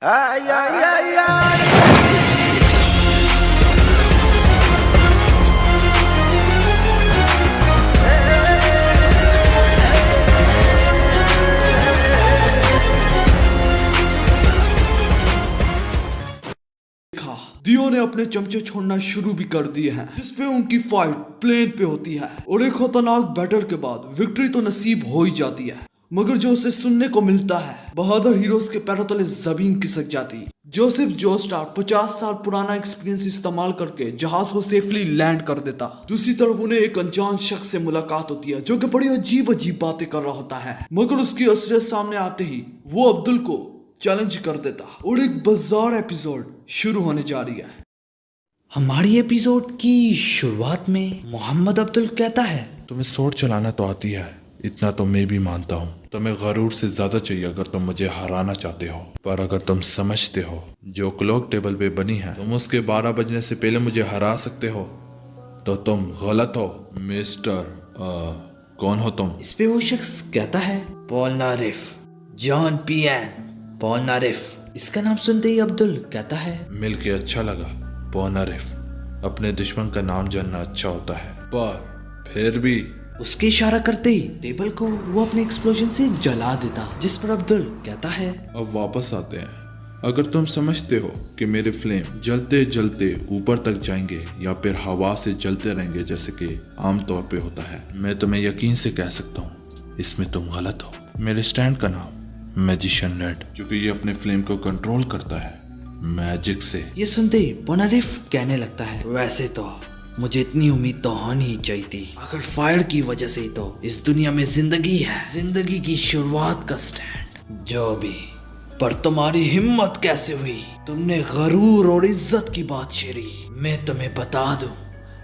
Ay, ay, ay, ay. दियो ने अपने चमचे छोड़ना शुरू भी कर दिए हैं, जिसपे उनकी फाइट प्लेन पे होती है और एक खतरनाक बैटल के बाद विक्ट्री तो नसीब हो ही जाती है। मगर जो उसे सुनने को मिलता है, बहादुर हीरोज के पैरों तले जमीन खिसक जाती। जोसेफ जोस्टार 50 साल पुराना एक्सपीरियंस इस्तेमाल करके जहाज को सेफली लैंड कर देता। दूसरी तरफ उन्हें एक अनजान शख्स से मुलाकात होती है जो कि बड़ी अजीब अजीब बातें कर रहा होता है, मगर उसकी असलियत सामने आते ही वो अब्दुल को चैलेंज कर देता और एक बाजार एपिसोड शुरू होने जा रही है। हमारी एपिसोड की शुरुआत में मोहम्मद अब्दुल कहता है, तुम्हें सोट चलाना तो आती है, इतना तो मैं भी मानता हूँ। तुम्हें गरूर से ज्यादा चाहिए अगर तुम मुझे हराना चाहते हो, पर अगर तुम समझते हो जो क्लॉक टेबल पे बनी है तुम उसके 12 बजने से पहले मुझे हरा सकते हो, तो तुम गलत हो। मिस्टर कौन हो तुम? इस पे वो शख्स कहता है, पॉल नारिफ, जॉन पियन, पॉल नारिफ। इसका नाम सुनते ही अब्दुल कहता है, मिल के अच्छा लगा पॉल नारिफ। अपने दुश्मन का नाम जानना अच्छा होता है, पर फिर भी। उसके इशारा करते ही टेबल को वो अपने एक्सप्लोजन से जला देता, जिस पर अब्दुल कहता है, अब वापस आते हैं। अगर तुम समझते हो कि मेरे फ्लेम जलते जलते ऊपर तक जाएंगे या फिर हवा से जलते रहेंगे जैसे कि आमतौर पे होता है, मैं तुम्हें यकीन से कह सकता हूँ इसमें तुम गलत हो। मेरे स्टैंड का नाम मैजिशियन रेड, क्योंकि ये अपने फ्लेम को कंट्रोल करता है मैजिक से। ये सुनते ही पोनारिफ कहने लगता है, वैसे तो मुझे इतनी उम्मीद तो होनी ही चाहिए थी। अगर फायर की वजह से ही तो इस दुनिया में जिंदगी है, जिंदगी की शुरुआत का स्टैंड जो भी। पर तुम्हारी हिम्मत कैसे हुई? तुमने गरूर और इज्जत की बात छेड़ी। मैं तुम्हें बता दूं,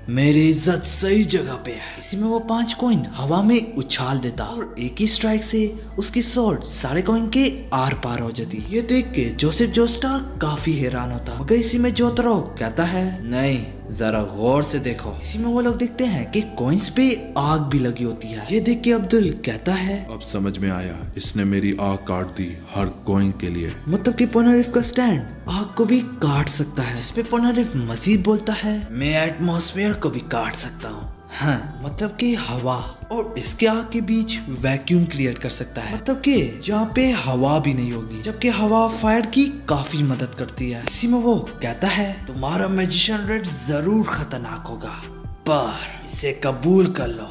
मेरी इज्जत सही जगह पे है। इसी में वो 5 कॉइन हवा में उछाल देता और एक ही स्ट्राइक से उसकी स्वॉर्ड सारे कॉइन के आर पार हो जाती। ये देख के जोसेफ जोस्टार काफी हैरान होता, मगर इसी में जोतरो कहता है, नहीं जरा गौर से देखो। इसी में वो लोग देखते हैं कि कॉइन्स पे आग भी लगी होती है। ये देख के अब्दुल कहता है, अब समझ में आया, इसने मेरी आग काट दी हर कॉइन के लिए। मतलब कि पोनारिफ का स्टैंड आग को भी काट सकता है। जिसपे पोनारिफ मजीद बोलता है, मैं एटमॉस्फेयर को भी काट सकता हूँ। हाँ, मतलब कि हवा और इसके आग के बीच वैक्यूम क्रिएट कर सकता है, मतलब कि जहाँ पे हवा भी नहीं होगी, जबकि हवा फायर की काफी मदद करती है। इसी में वो कहता है, तुम्हारा मैजिशियन रेड जरूर खतरनाक होगा, पर इसे कबूल कर लो,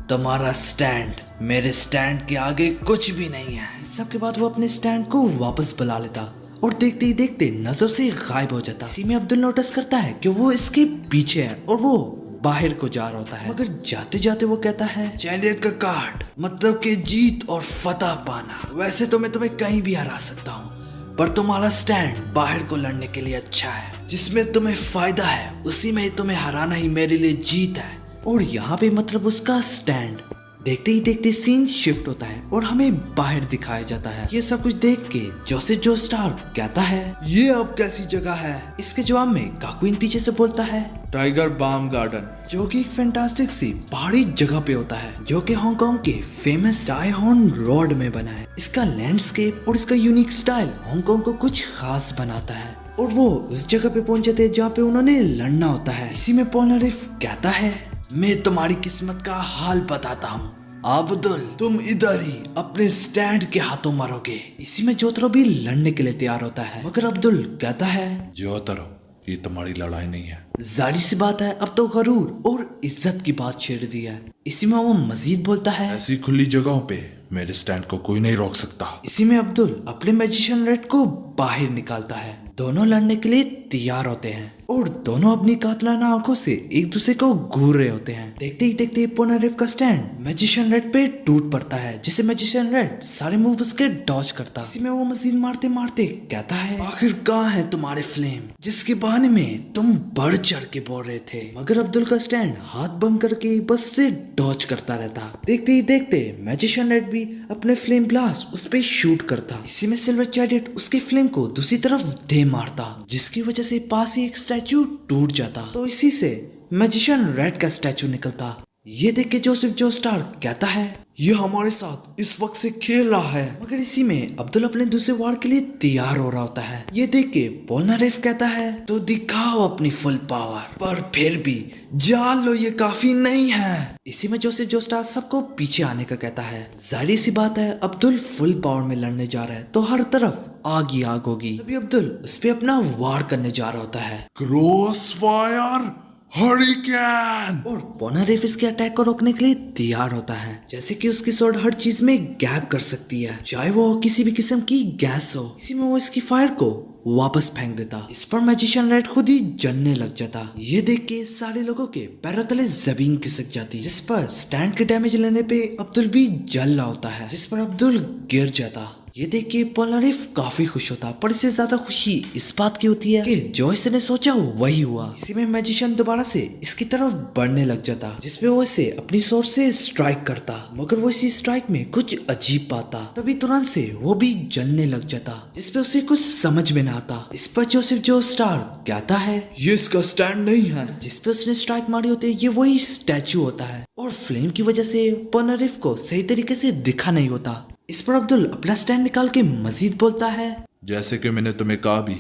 तुम्हारा स्टैंड मेरे स्टैंड के आगे कुछ भी नहीं है। इस सब के बाद वो अपने स्टैंड को वापस बुला लेता और देखते ही देखते नजर से गायब हो जाता। इसी में अब्दुल नोटिस करता है कि वो इसके पीछे है और वो बाहर को जा रहा होता है, मगर जाते जाते वो कहता है, चैंडियत का कार्ड, मतलब कि जीत और फतह पाना। वैसे तो मैं तुम्हें कहीं भी हरा सकता हूँ, पर तुम्हारा स्टैंड बाहर को लड़ने के लिए अच्छा है, जिसमें तुम्हें फायदा है उसी में तुम्हें हराना ही मेरे लिए जीत है। और यहाँ पे मतलब उसका स्टैंड। देखते ही देखते सीन शिफ्ट होता है और हमें बाहर दिखाया जाता है। ये सब कुछ देख के जोसेफ जोस्टार कहता है, ये अब कैसी जगह है? इसके जवाब में काक्विन पीछे से बोलता है, टाइगर बाम गार्डन, जो कि एक फैंटास्टिक सी पहाड़ी जगह पे होता है, जो कि हांगकांग के फेमस डायहॉर्न रोड में बना है। इसका लैंडस्केप और इसका यूनिक स्टाइल हांगकांग को कुछ खास बनाता है। और वो उस जगह पे पहुंच जाते हैं जहाँ पे उन्होंने लड़ना होता है। इसी में पोनारिफ कहता है, मैं तुम्हारी किस्मत का हाल बताता हूँ अब्दुल, तुम इधर ही अपने स्टैंड के हाथों मरोगे। इसी में जोतरो भी लड़ने के लिए तैयार होता है, मगर अब्दुल कहता है, जोतरो, ये तुम्हारी लड़ाई नहीं है। जाहिर सी बात है, अब तो गरूर और इज्जत की बात छेड़ दी है। इसी में वो मजीद बोलता है, ऐसी खुली जगहों पे मेरे स्टैंड को कोई नहीं रोक सकता। इसी में अब्दुल अपने मैजिशियन रेड को बाहर निकालता है। दोनों लड़ने के लिए तैयार होते हैं और दोनों अपनी कातलाना आंखों से एक दूसरे को घूर रहे होते हैं। देखते ही देखते पोनारिफ का स्टैंड मैजिशियन रेड पे टूट पड़ता है, जिसे मैजिशियन रेड सारे मूव उसके डॉज करता। इसी में वो मशीन मारते मारते कहता है, आखिर कहाँ है तुम्हारे फ्लेम, जिसके बहाने में तुम बढ़ चढ़ के बोल रहे थे। मगर अब्दुल का स्टैंड हाथ बंद करके बस उसे डॉज करता रहता। देखते ही देखते मैजिशियन रेड भी अपने फ्लेम ब्लास्ट उस पे शूट करता। इसी में सिल्वर चैरियट उसके फ्लेम को दूसरी तरफ दे मारता, जिसकी वजह से पास ही एक स्टैचू टूट जाता। तो इसी से मैजिशियन रेड का स्टैचू निकलता। ये देख के जोसेफ जोस्टार कहता है, ये हमारे साथ इस वक्त से खेल रहा है। मगर इसी में अब्दुल अपने दूसरे वार के लिए तैयार हो रहा होता है। ये देख के पोलनारेफ कहता है तो दिखाओ अपनी फुल पावर, पर फिर भी जान लो ये काफी नहीं है। इसी में जोसेफ जोस्टार सबको पीछे आने का कहता है। जाहिर सी बात है अब्दुल फुल पावर में लड़ने जा रहा है तो हर तरफ आग ही आग होगी। तभी अब्दुल उस पे अपना वार करने जा रहा होता है क्रॉस फायर हरिकेन। और पोलनारेफ इसके अटैक को रोकने के लिए तैयार होता है। जैसे कि उसकी स्वॉर्ड हर चीज में गैप कर सकती है, चाहे वो किसी भी किस्म की गैस हो। इसी में वो इसकी फायर को वापस फेंक देता। इस पर मैजिशियन रेड खुद ही जलने लग जाता। ये देख के सारे लोगों के पैरों तले जमीन खिसक जाती, जिस पर स्टैंड के डैमेज लेने पे अब्दुल भी जल रहा होता है, जिस पर अब्दुल गिर जाता। ये देख के पोलनारेफ काफी खुश होता, पर इससे ज्यादा खुशी इस बात की होती है कि जो इसने सोचा वही हुआ। इसी में मैजिशियन दोबारा से इसकी तरफ बढ़ने लग जाता, जिसपे वो इसे अपनी सोर्स से स्ट्राइक करता। मगर वो इसी स्ट्राइक में कुछ अजीब पाता। तभी तुरंत से वो भी जलने लग जाता, जिसपे उसे कुछ समझ में ना आता। इस पर जोसेफ जोस्टार कहता है ये इसका स्टैंड नहीं है। जिसपे उसने स्ट्राइक मारी होती है ये वही स्टैचू होता है, और फ्लेम की वजह से पोलनारेफ को सही तरीके से दिखा नहीं होता। इस पर अब्दुल अपना स्टैंड निकाल के मजीद बोलता है, जैसे कि मैंने तुम्हें कहा भी,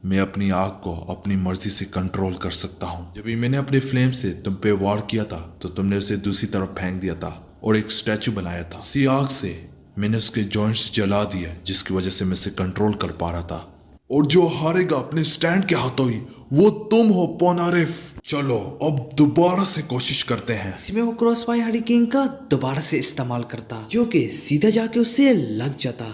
मैं अपनी आग को अपनी मर्जी से कंट्रोल कर सकता हूँ। जब भी मैंने अपने फ्लेम से तुम पे वार किया था तो तुमने उसे दूसरी तरफ फेंक दिया था और एक स्टैचू बनाया था। इसी आग से मैंने उसके जॉइंट्स जला दिए, जिसकी वजह से मैं उसे कंट्रोल कर पा रहा था। और जो हारेगा अपने स्टैंड के हाथों ही वो तुम हो पोलनारेफ। चलो अब दोबारा से कोशिश करते हैं। इसी में वो क्रॉस फायर हरिकेन का दोबारा से इस्तेमाल करता, जो कि सीधा जाके उससे लग जाता।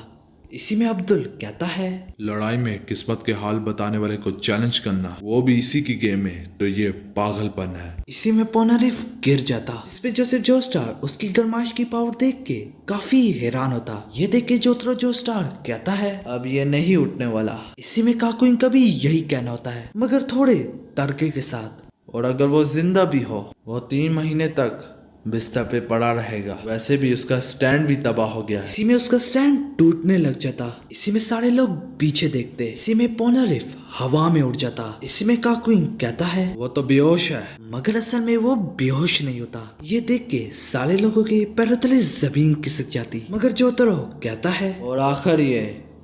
इसी में अब्दुल कहता है, लड़ाई में किस्मत के हाल बताने वाले को चैलेंज करना, वो भी इसी की गेम में, तो ये पागलपन है। इसी में पोलनारेफ गिर जाता, जिसपे जोसेफ जोस्टार उसकी गरमाइश की पावर देख के काफी हैरान होता। ये देख के जोथरो जोस्टार कहता है, अब ये नहीं उठने वाला। इसी में काकुइन का भी यही कहना होता है, मगर थोड़े तर्के के साथ। और अगर वो जिंदा भी हो वो 3 महीने तक बिस्तर पे पड़ा रहेगा। वैसे भी उसका स्टैंड भी तबाह हो गया है। इसी में उसका स्टैंड टूटने लग जाता। इसी में सारे लोग पीछे देखते। इसी में पोलनारेफ हवा में उड़ जाता। इसी में काकुइन कहता है, वो तो बेहोश है। मगर असल में वो बेहोश नहीं होता। ये देख के सारे लोगों के पैरों तले जमीन खिसक जाती। मगर जोतरो कहता है, और आखिर ये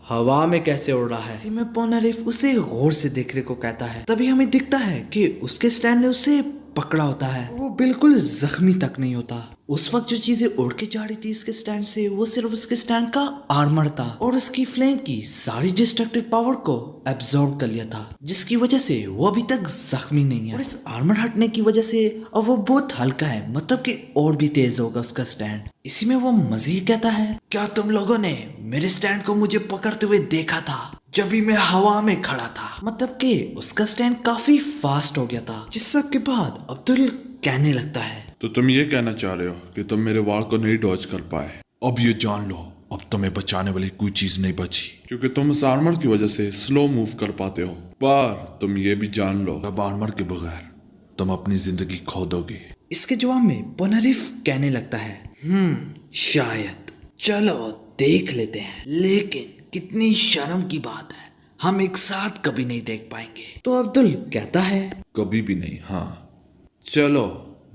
हवा में कैसे उड़ रहा है? इसी में पोलनारेफ उसे गौर से देखने को कहता है। तभी हमें दिखता है कि उसके स्टैंड ने उसे पकड़ा होता है। वो बिल्कुल जख्मी तक नहीं होता। उस वक्त जो चीजें उड़ के जा रही थी इसके स्टैंड से, वो सिर्फ उसके स्टैंड का आर्मर था और उसकी फ्लेम की सारी डिस्ट्रक्टिव पावर को एब्जॉर्ब कर लिया था, जिसकी वजह से वो अभी तक जख्मी नहीं है। और इस आर्मर हटने की वजह से अब वो बहुत हल्का है, मतलब कि और भी तेज होगा उसका स्टैंड। इसी में वो मजीद कहता है, क्या तुम लोगों ने मेरे स्टैंड को मुझे पकड़ते हुए देखा था जब भी मैं हवा में खड़ा था? मतलब कि उसका स्टैंड काफी फास्ट हो गया था। जिस सब के बाद अब्दुल कहने लगता है, तो तुम ये कहना चाह रहे हो कि तुम मेरे वार को नहीं डॉज कर पाए? अब ये जान लो, अब तुम्हें बचाने वाली कोई चीज नहीं बची, क्योंकि तुम उस आर्मर की वजह से स्लो मूव कर पाते हो। पर तुम ये भी जान लो, अब आर्मर के बगैर तुम अपनी जिंदगी खो दोगे। इसके जवाब में पोलनारेफ कहने लगता है, शायद, चलो देख लेते हैं, लेकिन कितनी शर्म की बात है, हम एक साथ कभी नहीं देख पाएंगे। तो अब्दुल कहता है, कभी भी नहीं। हाँ चलो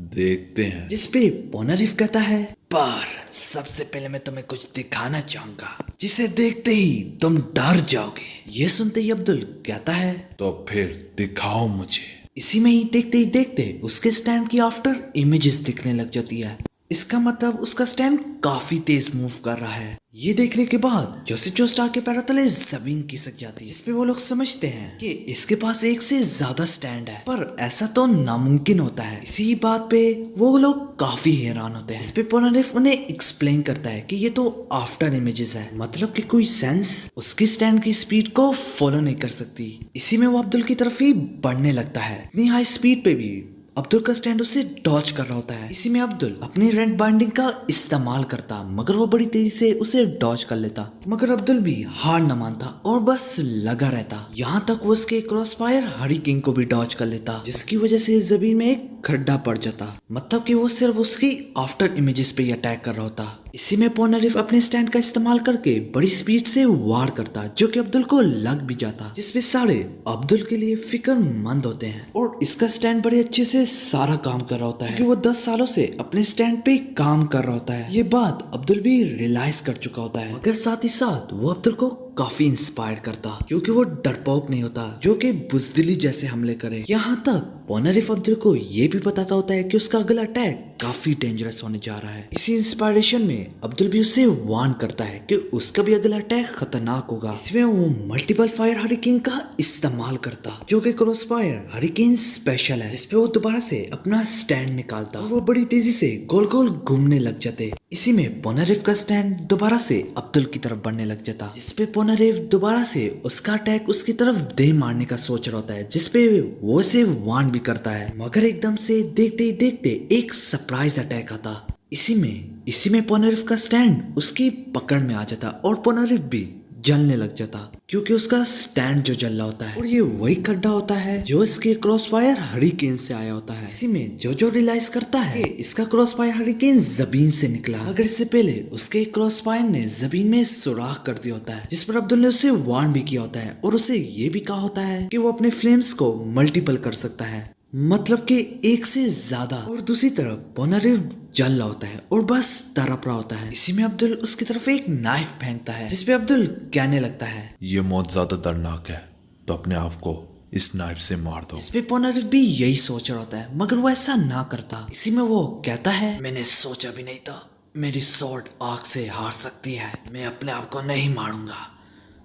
देखते हैं। जिसपे पोलनारेफ कहता है, पर सबसे पहले मैं तुम्हें कुछ दिखाना चाहूंगा जिसे देखते ही तुम डर जाओगे। ये सुनते ही अब्दुल कहता है, तो फिर दिखाओ मुझे। इसी में ही देखते उसके स्टैंड की आफ्टर इमेजेस दिखने लग जाती है। इसका मतलब उसका स्टैंड काफी तेज मूव कर रहा है। ये देखने के बाद जोसेफ जोस्टार के पैरों तले जमीन खिसक जाती है, जिसपे वो लोग समझते हैं कि इसके पास एक से ज्यादा स्टैंड है, पर ऐसा तो नामुमकिन होता है। इसी बात पे वो लोग काफी हैरान होते हैं। इस पे पोलनारेफ उन्हें एक्सप्लेन करता है कि ये तो आफ्टर इमेजेस है, मतलब कि कोई सेंस उसकी स्टैंड की स्पीड को फॉलो नहीं कर सकती। इसी में वो अब्दुल की तरफ ही बढ़ने लगता है। इतनी हाई स्पीड पे भी अब्दुल का स्टैंड उसे डॉज कर रहा होता है। इसी में अब्दुल अपनी रेंट बाइंडिंग का इस्तेमाल करता, मगर वो बड़ी तेजी से उसे डॉज कर लेता। मगर अब्दुल भी हार न मानता और बस लगा रहता, यहाँ तक वो उसके क्रॉस फायर हरिकेन को भी डॉज कर लेता, जिसकी वजह से जमीन में एक खड्डा पड़ जाता। मतलब कि वो सिर्फ उसकी आफ्टर इमेजेस पे ही अटैक कर रहा होता। इसी में पोनारिफ अपने स्टैंड का इस्तेमाल करके बड़ी स्पीड से वार करता, जो कि अब्दुल को लग भी जाता, जिसपे सारे अब्दुल के लिए फिक्रमंद होते हैं। और इसका स्टैंड बड़े अच्छे से सारा काम कर रहा होता है, क्योंकि वो 10 सालों से अपने स्टैंड पे काम कर रहा होता है। ये बात अब्दुल भी रियलाइज कर चुका होता है, मगर साथ ही साथ वो अब्दुल को काफी इंस्पायर करता, क्योंकि वो डरपोक नहीं होता जो कि बुजदिली जैसे हमले करे। यहाँ तक पोनारिफ अब्दुल को ये भी बताता होता है कि उसका अगला अटैक काफी डेंजरस होने जा रहा है। इसी इंस्पायरेशन में अब्दुल भी उसे वार्न करता है कि उसका भी अगला अटैक खतरनाक होगा। इसमें वो मल्टीपल फायर हरिकेन का इस्तेमाल करता, जो कि क्रॉस फायर हरिकेन स्पेशल है, जिसपे वो दोबारा से अपना स्टैंड निकालता। वो बड़ी तेजी से गोल गोल घूमने लग जाते। इसी में पोनारिफ का स्टैंड दोबारा से अब्दुल की तरफ बढ़ने लग जाता, जिसपे पोनारिफ दोबारा से उसका अटैक उसकी तरफ दे मारने का सोच रहा होता है, जिसपे वो उसे वार्न भी करता है। मगर एकदम से देखते ही देखते एक सरप्राइज अटैक आता। इसी में पोनारिफ का स्टैंड उसकी पकड़ में आ जाता और पोनारिफ भी जलने लग जाता, क्योंकि उसका स्टैंड जो जल रहा होता है और ये वही खड्डा होता है जो इसके क्रॉस फायर हरिकेन से आया होता है। इसी में जो रियलाइज करता है कि इसका क्रॉस फायर हरिकेन जमीन से निकला, मगर इससे पहले उसके क्रॉस फायर ने जमीन में सुराख कर दिया होता है, जिस पर अब्दुल ने उसे वार्न भी किया होता है और उसे ये भी कहा होता है कि वो अपने फ्लेम्स को मल्टीपल कर सकता है, मतलब कि एक से ज्यादा। और दूसरी तरफ पोनारिफ जल रहा होता है और बस तड़प रहा होता है। इसी में अब्दुल उसकी तरफ एक नाइफ फेंकता है, जिसपे अब्दुल कहने लगता है, ये मौत ज्यादा दर्दनाक है, तो अपने आप को इस नाइफ से मार दो। इस पे पोनारिफ भी यही सोच रहा होता है, मगर वो ऐसा ना करता। इसी में वो कहता है, मैंने सोचा भी नहीं था मेरी स्वॉर्ड आग से हार सकती है। मैं अपने आप को नहीं मारूंगा,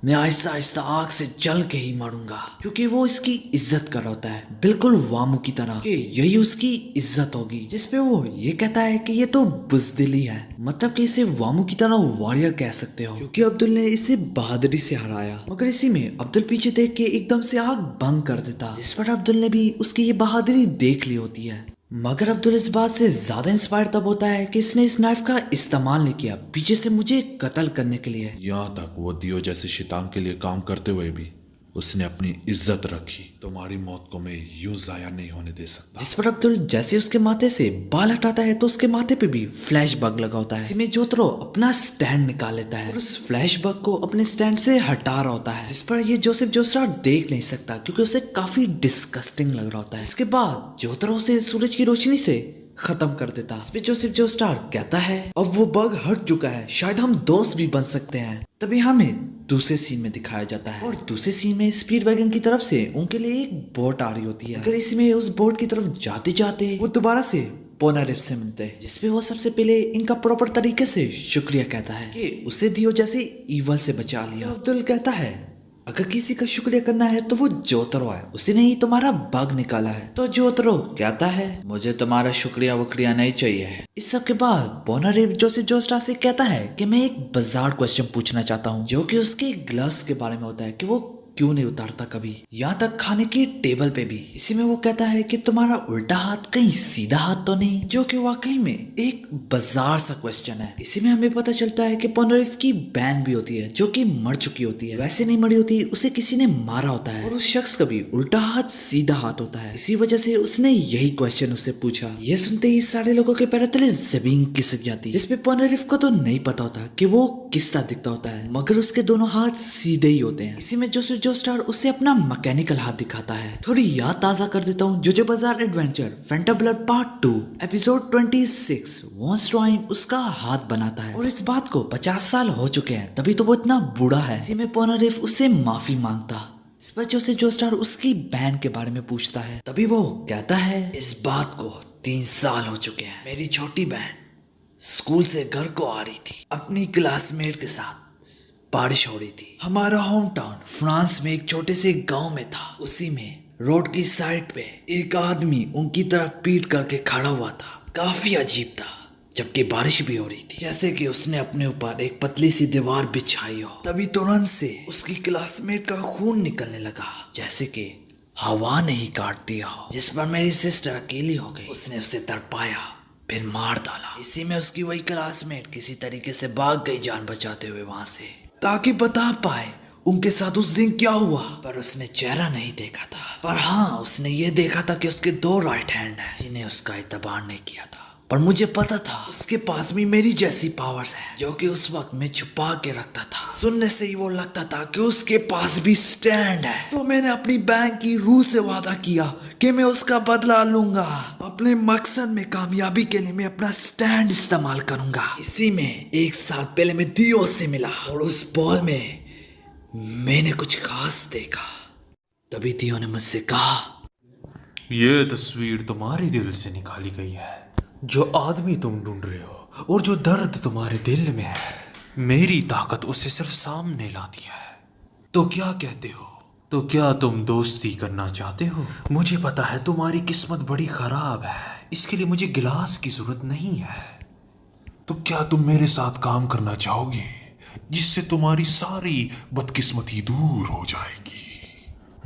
मैं आहिस्ता आहिस्ता आग से जल के ही मरूंगा। क्योंकि वो इसकी इज्जत कर रहा होता है, बिल्कुल वामू की तरह कि यही उसकी इज्जत होगी। जिसपे वो ये कहता है कि ये तो बुजदिली है, मतलब कि इसे वामू की तरह वॉरियर कह सकते हो, क्योंकि अब्दुल ने इसे बहादुरी से हराया। मगर इसी में अब्दुल पीछे देख के एकदम से आग बंद कर देता, जिस पर अब्दुल ने भी उसकी ये बहादुरी देख ली होती है। मगर अब्दुल इस बात से ज्यादा इंस्पायर तब होता है कि इसने इस नाइफ का इस्तेमाल नहीं किया पीछे से मुझे कत्ल करने के लिए। यहाँ तक वो दियो जैसे शैतान के लिए काम करते हुए भी उसने अपनी इज्जत रखी। तुम्हारी मौत को मैं यूं जाया नहीं होने दे सकता। जिस पर अब्दुल जैसे उसके माथे से बाल हटाता है तो उसके माथे पे भी फ्लैश बग लगा होता है। इसी में जोतरो अपना स्टैंड निकाल लेता है और उस फ्लैश बग को अपने स्टैंड से हटा रहा होता है, जिस पर ये जोसेफ जोस्टार देख नहीं सकता क्योंकि उसे काफी डिस्गस्टिंग लग रहा होता है। इसके बाद जोतरो उसे सूरज की रोशनी से खत्म कर देता। इस पे जोसेफ जोस्टार कहता है, अब वो बग हट चुका है, शायद हम दोस्त भी बन सकते हैं। तभी हमें दूसरे सीन में दिखाया जाता है और दूसरे सीन में स्पीड वैगन की तरफ से उनके लिए एक बोट आ रही होती है। अगर इसमें उस बोट की तरफ जाते जाते वो दोबारा से पोनारिफ से मिलते हैं, जिसपे वो सबसे पहले इनका प्रॉपर तरीके से शुक्रिया कहता है कि उसे दियो जैसे ईवल से बचा लिया। अब्दुल कहता है, अगर किसी का शुक्रिया करना है तो वो जोतरो है, उसी ने ही तुम्हारा बग निकाला है। तो जोतरो कहता है, मुझे तुम्हारा शुक्रिया वक्रिया नहीं चाहिए। इस सब के बाद पोनारिफ जोसेफ जोस्टार से कहता है कि मैं एक बाजार क्वेश्चन पूछना चाहता हूँ, जो कि उसके ग्लव्स के बारे में होता है कि वो क्यों नहीं उतारता कभी, यहाँ तक खाने की टेबल पे भी। इसी में वो कहता है कि तुम्हारा उल्टा हाथ कहीं सीधा हाथ तो नहीं, जो कि वाकई में एक बाजार सा क्वेश्चन है। इसी में हमें पता चलता है कि पोनारिफ की बहन भी होती है जो कि मर चुकी होती है, वैसे नहीं मरी होती, उसे किसी ने मारा होता है और उस शख्स का भी उल्टा हाथ सीधा हाथ होता है। इसी वजह से उसने यही क्वेश्चन उससे पूछा। ये सुनते ही सारे लोगों के पैरों तले जमीन खिसक जाती, जिसपे पोनारिफ को तो नहीं पता होता कि वो किस तरह दिखता होता है, मगर उसके दोनों हाथ सीधे ही होते हैं। इसी में जोसेफ जोस्टार उससे अपना मैकेनिकल हाथ दिखाता है। थोड़ी याद ताजा कर देता हूँ, जोजो बाजार adventure phantom blood part 2 episode 26 once time उसका हाथ बनाता है और इस बात को 50 साल हो चुके हैं, तभी तो वो इतना बूढ़ा है। इसी में पोनारिफ उससे माफी मांगता। इस पर जोसेफ जोस्टार उसकी बहन के बारे में पूछता है, तभी वो कहता है, इस बात को 3 साल हो चुके हैं। मेरी छोटी बहन स्कूल से घर को आ रही थी अपनी क्लासमेट के साथ, बारिश हो रही थी। हमारा होम टाउन फ्रांस में एक छोटे से गांव में था। उसी में रोड की साइड पे एक आदमी उनकी तरफ पीट करके खड़ा हुआ था। काफी अजीब था, जबकि बारिश भी हो रही थी, जैसे कि उसने अपने ऊपर एक पतली सी दीवार बिछाई हो। तभी तुरंत से उसकी क्लासमेट का खून निकलने लगा, जैसे कि हवा ने ही काट दिया हो। जिस पर मेरी सिस्टर अकेली हो गई। उसने उसे तड़पाया फिर मार डाला। इसी में उसकी वही क्लासमेट किसी तरीके से भाग गई जान बचाते हुए वहां से, ताकि बता पाए उनके साथ उस दिन क्या हुआ। पर उसने चेहरा नहीं देखा था, पर हाँ उसने ये देखा था कि उसके 2 राइट हैंड है। किसी ने उसका एतबार नहीं किया था पर मुझे पता था उसके पास भी मेरी जैसी पावर्स है, जो कि उस वक्त मैं छुपा के रखता था। सुनने से ही वो लगता था कि उसके पास भी स्टैंड है। तो मैंने अपनी बैंक की रूह से वादा किया कि मैं उसका बदला लूंगा। अपने मकसद में कामयाबी के लिए मैं अपना स्टैंड इस्तेमाल करूंगा। इसी में 1 साल पहले मैं दियो से मिला और उस बॉल में मैंने कुछ खास देखा। तभी दियो ने मुझसे कहा, ये तस्वीर तुम्हारे दिल से निकाली गई है। जो आदमी तुम ढूंढ रहे हो और जो दर्द तुम्हारे दिल में है, मेरी ताकत उसे सिर्फ सामने लाती है। तो क्या कहते हो? तो क्या तुम दोस्ती करना चाहते हो? मुझे पता है तुम्हारी किस्मत बड़ी खराब है, इसके लिए मुझे गिलास की जरूरत नहीं है। तो क्या तुम मेरे साथ काम करना चाहोगे, जिससे तुम्हारी सारी बदकिस्मती दूर हो जाएगी?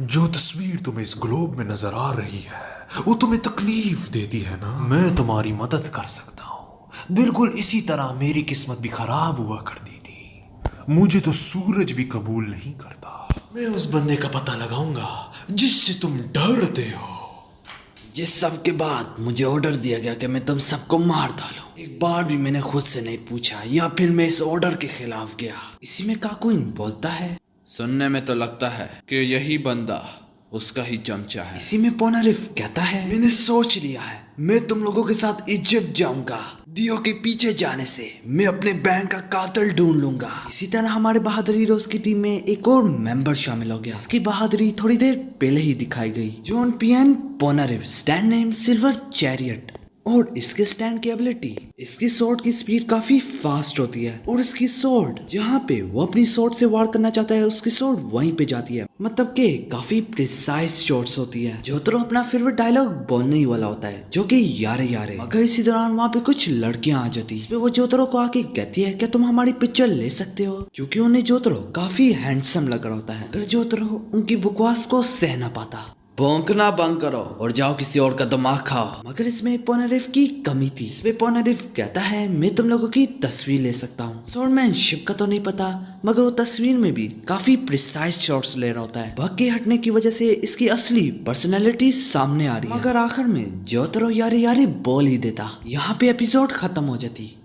जो तस्वीर तुम्हें इस ग्लोब में नजर आ रही है वो तुम्हें तकलीफ देती है ना? मैं तुम्हारी मदद कर सकता हूँ। बिल्कुल इसी तरह मेरी किस्मत भी खराब हुआ करती थी। मुझे तो सूरज भी कबूल नहीं करता। मैं उस बंदे का पता लगाऊंगा जिससे तुम डरते हो। जिस सब के बाद मुझे ऑर्डर दिया गया कि मैं तुम सबको मार डालूं। एक बार भी मैंने खुद से नहीं पूछा या फिर मैं इस ऑर्डर के खिलाफ गया। इसी में काकुइन बोलता है, सुनने में तो लगता है कि यही बंदा उसका ही चमचा है। इसी में पोनारिफ कहता है, मैंने सोच लिया है, मैं तुम लोगों के साथ इजिप्ट जाऊंगा। दियो के पीछे जाने से मैं अपने बैंक का कातिल ढूंढ लूंगा। इसी तरह हमारे बहादुर हीरोज की टीम में एक और मेंबर शामिल हो गया। इसकी बहादुरी थोड़ी देर पहले ही दिखाई गई। जॉन पियन पोनारिफ, स्टैंड नेम सिल्वर चैरियट। और इसके स्टैंड की एबिलिटी, इसकी स्वॉर्ड की स्पीड काफी फास्ट होती है और इसकी स्वॉर्ड जहाँ पे वो अपनी स्वॉर्ड से वार करना चाहता है उसकी स्वॉर्ड वहीं पे जाती है। मतलब कि काफी प्रिसाइज शॉट्स होती है। जोतरो अपना फेवरेट डायलॉग बोलने ही वाला होता है, जो कि यारे यारे। मगर इसी दौरान वहाँ पे कुछ लड़कियां आ जाती है। इस पे वो जोतरो को आके कहती है, क्या तुम हमारी पिक्चर ले सकते हो? क्योंकि उन्हें जोतरो काफी हैंडसम लग रहा होता है। अगर जोतरो उनकी बकवास को सह ना पाता। भौंकना बंद करो और जाओ किसी और का दिमाग खाओ। मगर इसमें पोनारिफ की कमी थी। इसमें पोनारिफ कहता है, मैं तुम लोगों की तस्वीर ले सकता हूँ। स्वॉर्डमैनशिप का तो नहीं पता, मगर वो तस्वीर में भी काफी प्रिसाइज शॉट्स ले रहा होता है। बग के हटने की वजह से इसकी असली पर्सनैलिटी सामने आ रही है। मगर आखिर में जोतरो यारे यारे बोल ही देता। यहाँ पे एपिसोड खत्म हो जाती।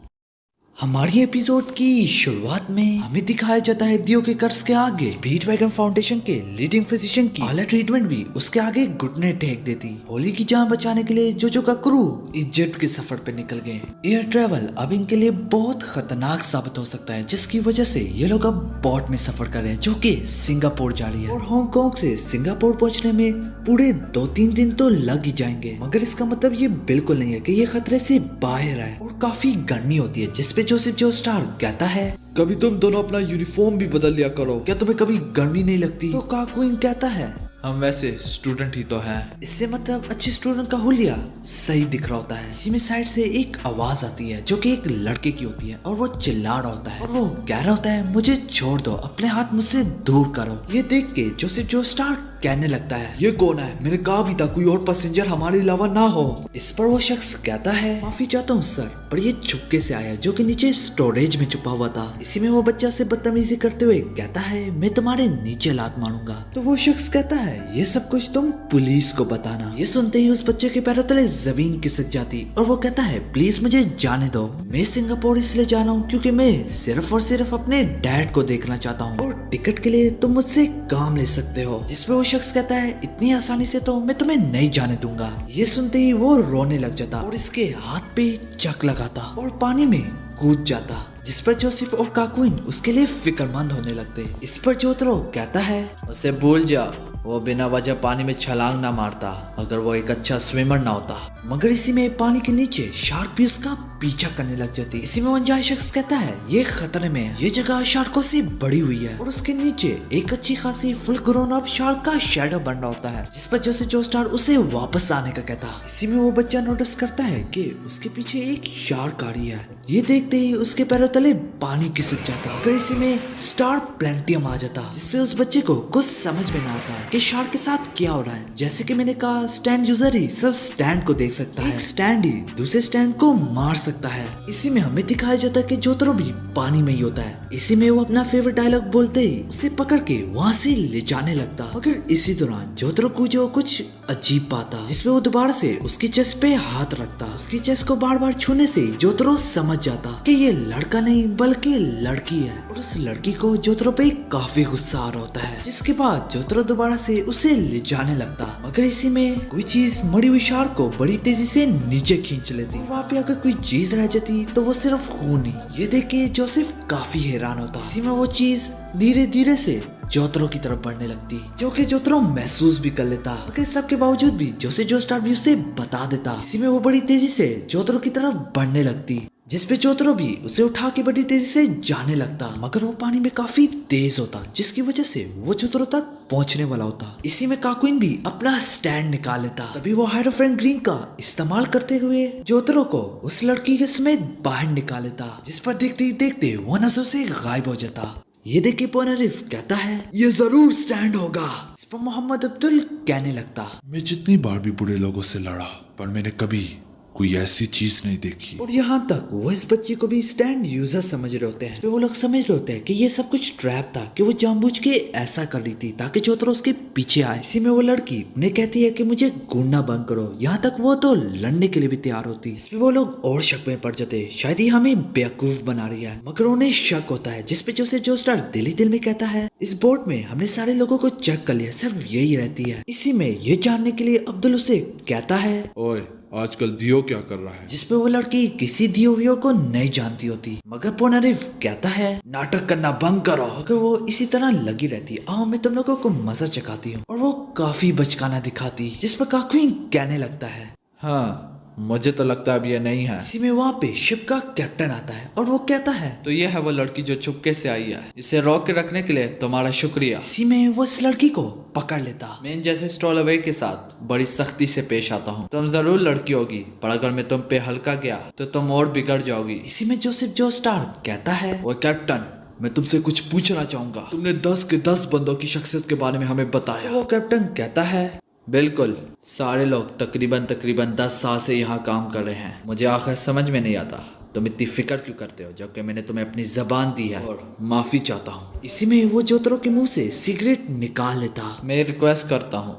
हमारी एपिसोड की शुरुआत में हमें दिखाया जाता है दियो के कर्ज के आगे स्पीड वैगन फाउंडेशन के लीडिंग फिजिशियन की आला ट्रीटमेंट भी उसके आगे घुटने टेक देती। होली की जान बचाने के लिए जोजो का क्रू इजिप्ट के सफर पे निकल गए। एयर ट्रेवल अब इनके लिए बहुत खतरनाक साबित हो सकता है, जिसकी वजह से ये लोग अब बोट में सफर कर रहे हैं जो कि सिंगापुर जा रही है। और हांगकांग से सिंगापुर पहुंचने में पूरे 2-3 दिन तो लग ही जाएंगे। मगर इसका मतलब ये बिल्कुल नहीं है कि ये खतरे से बाहर है। और काफी गर्मी होती है, जिसपे जोसेफ जोस्टार कहता है, कभी तुम दोनों अपना यूनिफॉर्म भी बदल लिया करो। क्या तुम्हें कभी गर्मी नहीं लगती? तो काकुइन कहता है, हम वैसे स्टूडेंट ही तो हैं। इससे मतलब अच्छे स्टूडेंट का हुलिया सही दिख रहा होता है। इसी में साइड से एक आवाज आती है जो कि एक लड़के की होती है और वो चिल्ला रहा होता है और वो कह रहा होता है, मुझे छोड़ दो, अपने हाथ मुझसे दूर करो। ये देख के जोसेफ जोस्टार कहने लगता है, ये कौन है? मैंने कहा भी था कोई और पैसेंजर हमारे अलावा ना हो। इस पर वो शख्स कहता है, माफी चाहता हूँ सर, पर ये छुपके से आया जो कि नीचे स्टोरेज में छुपा हुआ था। इसी में वो बच्चा से बदतमीजी करते हुए कहता है, मैं तुम्हारे नीचे लात मारूंगा। तो वो शख्स कहता है, ये सब कुछ तुम पुलिस को बताना। ये सुनते ही उस बच्चे के पैरों तले जमीन खिसक जाती और वो कहता है, प्लीज मुझे जाने दो। मैं सिंगापुर इसलिए जा रहा हूँ क्योंकि मैं सिर्फ और सिर्फ अपने डैड को देखना चाहता हूँ और टिकट के लिए तुम मुझसे काम ले सकते हो। जिसपे वो शख्स कहता है, इतनी आसानी से तो मैं तुम्हें नहीं जाने दूंगा। ये सुनते ही वो रोने लग जाता और इसके हाथ पे चक लगाता और पानी में कूद जाता। जिस पर जोसेफ और काकुइन उसके लिए फिक्रमंद होने लगते। इस पर जोतरो कहता है, उसे भूल जा, वो बिना वजह पानी में छलांग ना मारता अगर वो एक अच्छा स्विमर ना होता। मगर इसी में पानी के नीचे शार्क भी उसका पीछा करने लग जाती। इसी में अनजान शख्स कहता है, ये खतरे में है, ये जगह शार्कों से बड़ी हुई है और उसके नीचे एक अच्छी खासी फुल ग्रोन अप शार्क का शैडो बन रहा होता है। जिस पर जोसेफ जोस्टार उसे वापस आने का कहता। इसी में वो बच्चा नोटिस करता है कि उसके पीछे एक शार्क आ रही है। ये देखते ही उसके पैरों तले पानी खिसक जाता। मगर इसी में स्टार प्लेंटियम आ जाता, जिसपे उस बच्चे को कुछ समझ में ना आता कि शार्क के साथ क्या हो रहा है। जैसे कि मैंने कहा, स्टैंड यूजर ही सब स्टैंड को देख सकता है। एक स्टैंड ही दूसरे स्टैंड को मार सकता है। इसी में हमें दिखाया जाता है कि जोतरो भी पानी में ही होता है। इसी में वो अपना फेवरेट डायलॉग बोलते ही उसे पकड़ के वहाँ से ले जाने लगता। मगर इसी दौरान जोतरो को जो कुछ अजीब पाता, जिसमें वो दोबारा से उसकी चेस्ट पे हाथ रखता। उसकी चेस्ट को बार बार छूने से जोतरो समझ जाता कि ये लड़का नहीं बल्कि लड़की है, और उस लड़की को जोतरो पे काफी गुस्सा आ रहा होता है। जिसके बाद जोतरो दोबारा से उसे ले जाने लगता। मगर इसी में कोई चीज मरी हुई शार्क को बड़ी तेजी से नीचे खींच लेती। वहाँ पे अगर कोई चीज रह जाती तो वो सिर्फ खून ही। ये देख के जोसेफ काफी हैरान होता। इसी में वो चीज धीरे धीरे से जोतरो की तरफ बढ़ने लगती, जो कि जोतरो महसूस भी कर लेता। मगर सबके बावजूद भी जोस्टार भी उसे बता देता। इसी में वो बड़ी तेजी से जोतरो की तरफ बढ़ने लगती, जिसपे जोतरो भी उसे उठा के बड़ी तेजी से जाने लगता। मगर वो पानी में काफी तेज होता, जिसकी वजह से वो जोतरो तक पहुंचने वाला होता। इसी में काकुइन भी अपना स्टैंड निकाल लेता। तभी वो हाइड्रोफ्रेंड ग्रीन का इस्तेमाल करते हुए जोतरो को उस लड़की के समेत बाहर निकाल लेता, जिस पर देखते ही देखते वो नजर से गायब हो जाता। ये देख के पोनारिफ कहता है ये जरूर स्टैंड होगा। इस पर मोहम्मद अब्दुल कहने लगता, मैं जितनी बार भी बुरे लोगों से लड़ा, पर मैंने कभी कोई ऐसी चीज नहीं देखी। और यहाँ तक वो इस बच्चे को भी स्टैंड यूजर समझ रहे होते हैं। इस पे वो लोग समझ रहे होते हैं कि ये सब कुछ ट्रैप था, कि वो जानबूझ के ऐसा कर रही थी ताकि जोतरो उसके पीछे आए। इसी में वो लड़की उन्हें कहती है कि मुझे ढूंढना बंद करो। यहाँ तक वो तो लड़ने के लिए भी तैयार होती। इसमें वो लोग और शक में पड़ जाते, शायद ये हमें बेवकूफ बना रही है। मगर उन्हें शक होता है, जिसपे जोसेफ जोस्टार दिल ही दिल में कहता है इस बोट में हमने सारे लोगों को चेक कर लिया, सिर्फ यही रहती है। इसी में ये जानने के लिए अब्दुल उसे कहता है ओए, आजकल दियो क्या कर रहा है? जिसपे वो लड़की किसी दियो वियो को नहीं जानती होती। मगर पोनारिफ कहता है नाटक करना बंद करो। मगर वो इसी तरह लगी रहती, आओ मैं तुम लोगों को मजा चखाती हूँ। और वो काफी बचकाना दिखाती, जिस पर काकुइन कहने लगता है हाँ, मुझे तो लगता है अब ये नहीं है। इसी में वहाँ पे शिप का कैप्टन आता है और वो कहता है तो ये है वो लड़की जो चुपके से आई है। इसे रोक के रखने के लिए तुम्हारा शुक्रिया। इसी में वो इस लड़की को पकड़ लेता। मैं इन जैसे स्टॉल अवे के साथ बड़ी सख्ती से पेश आता हूँ। तुम जरूर लड़की होगी, पर अगर मैं तुम पे हल्का गया तो तुम और बिगड़ जाओगी। इसी में जोसेफ जोस्टार कहता है वो कैप्टन, मैं तुमसे कुछ पूछना चाहूंगा। तुमने 10 के 10 बंदों की शख्सियत के बारे में हमें बताया। वो कैप्टन कहता है बिल्कुल, सारे लोग तकरीबन 10 साल से यहाँ काम कर रहे हैं। मुझे आखिर समझ में नहीं आता तुम इतनी फिक्र क्यों करते हो, जबकि मैंने तुम्हें अपनी जबान दी है और माफी चाहता हूँ। इसी में वो जोतरो के मुंह से सिगरेट निकाल लेता। मैं रिक्वेस्ट करता हूँ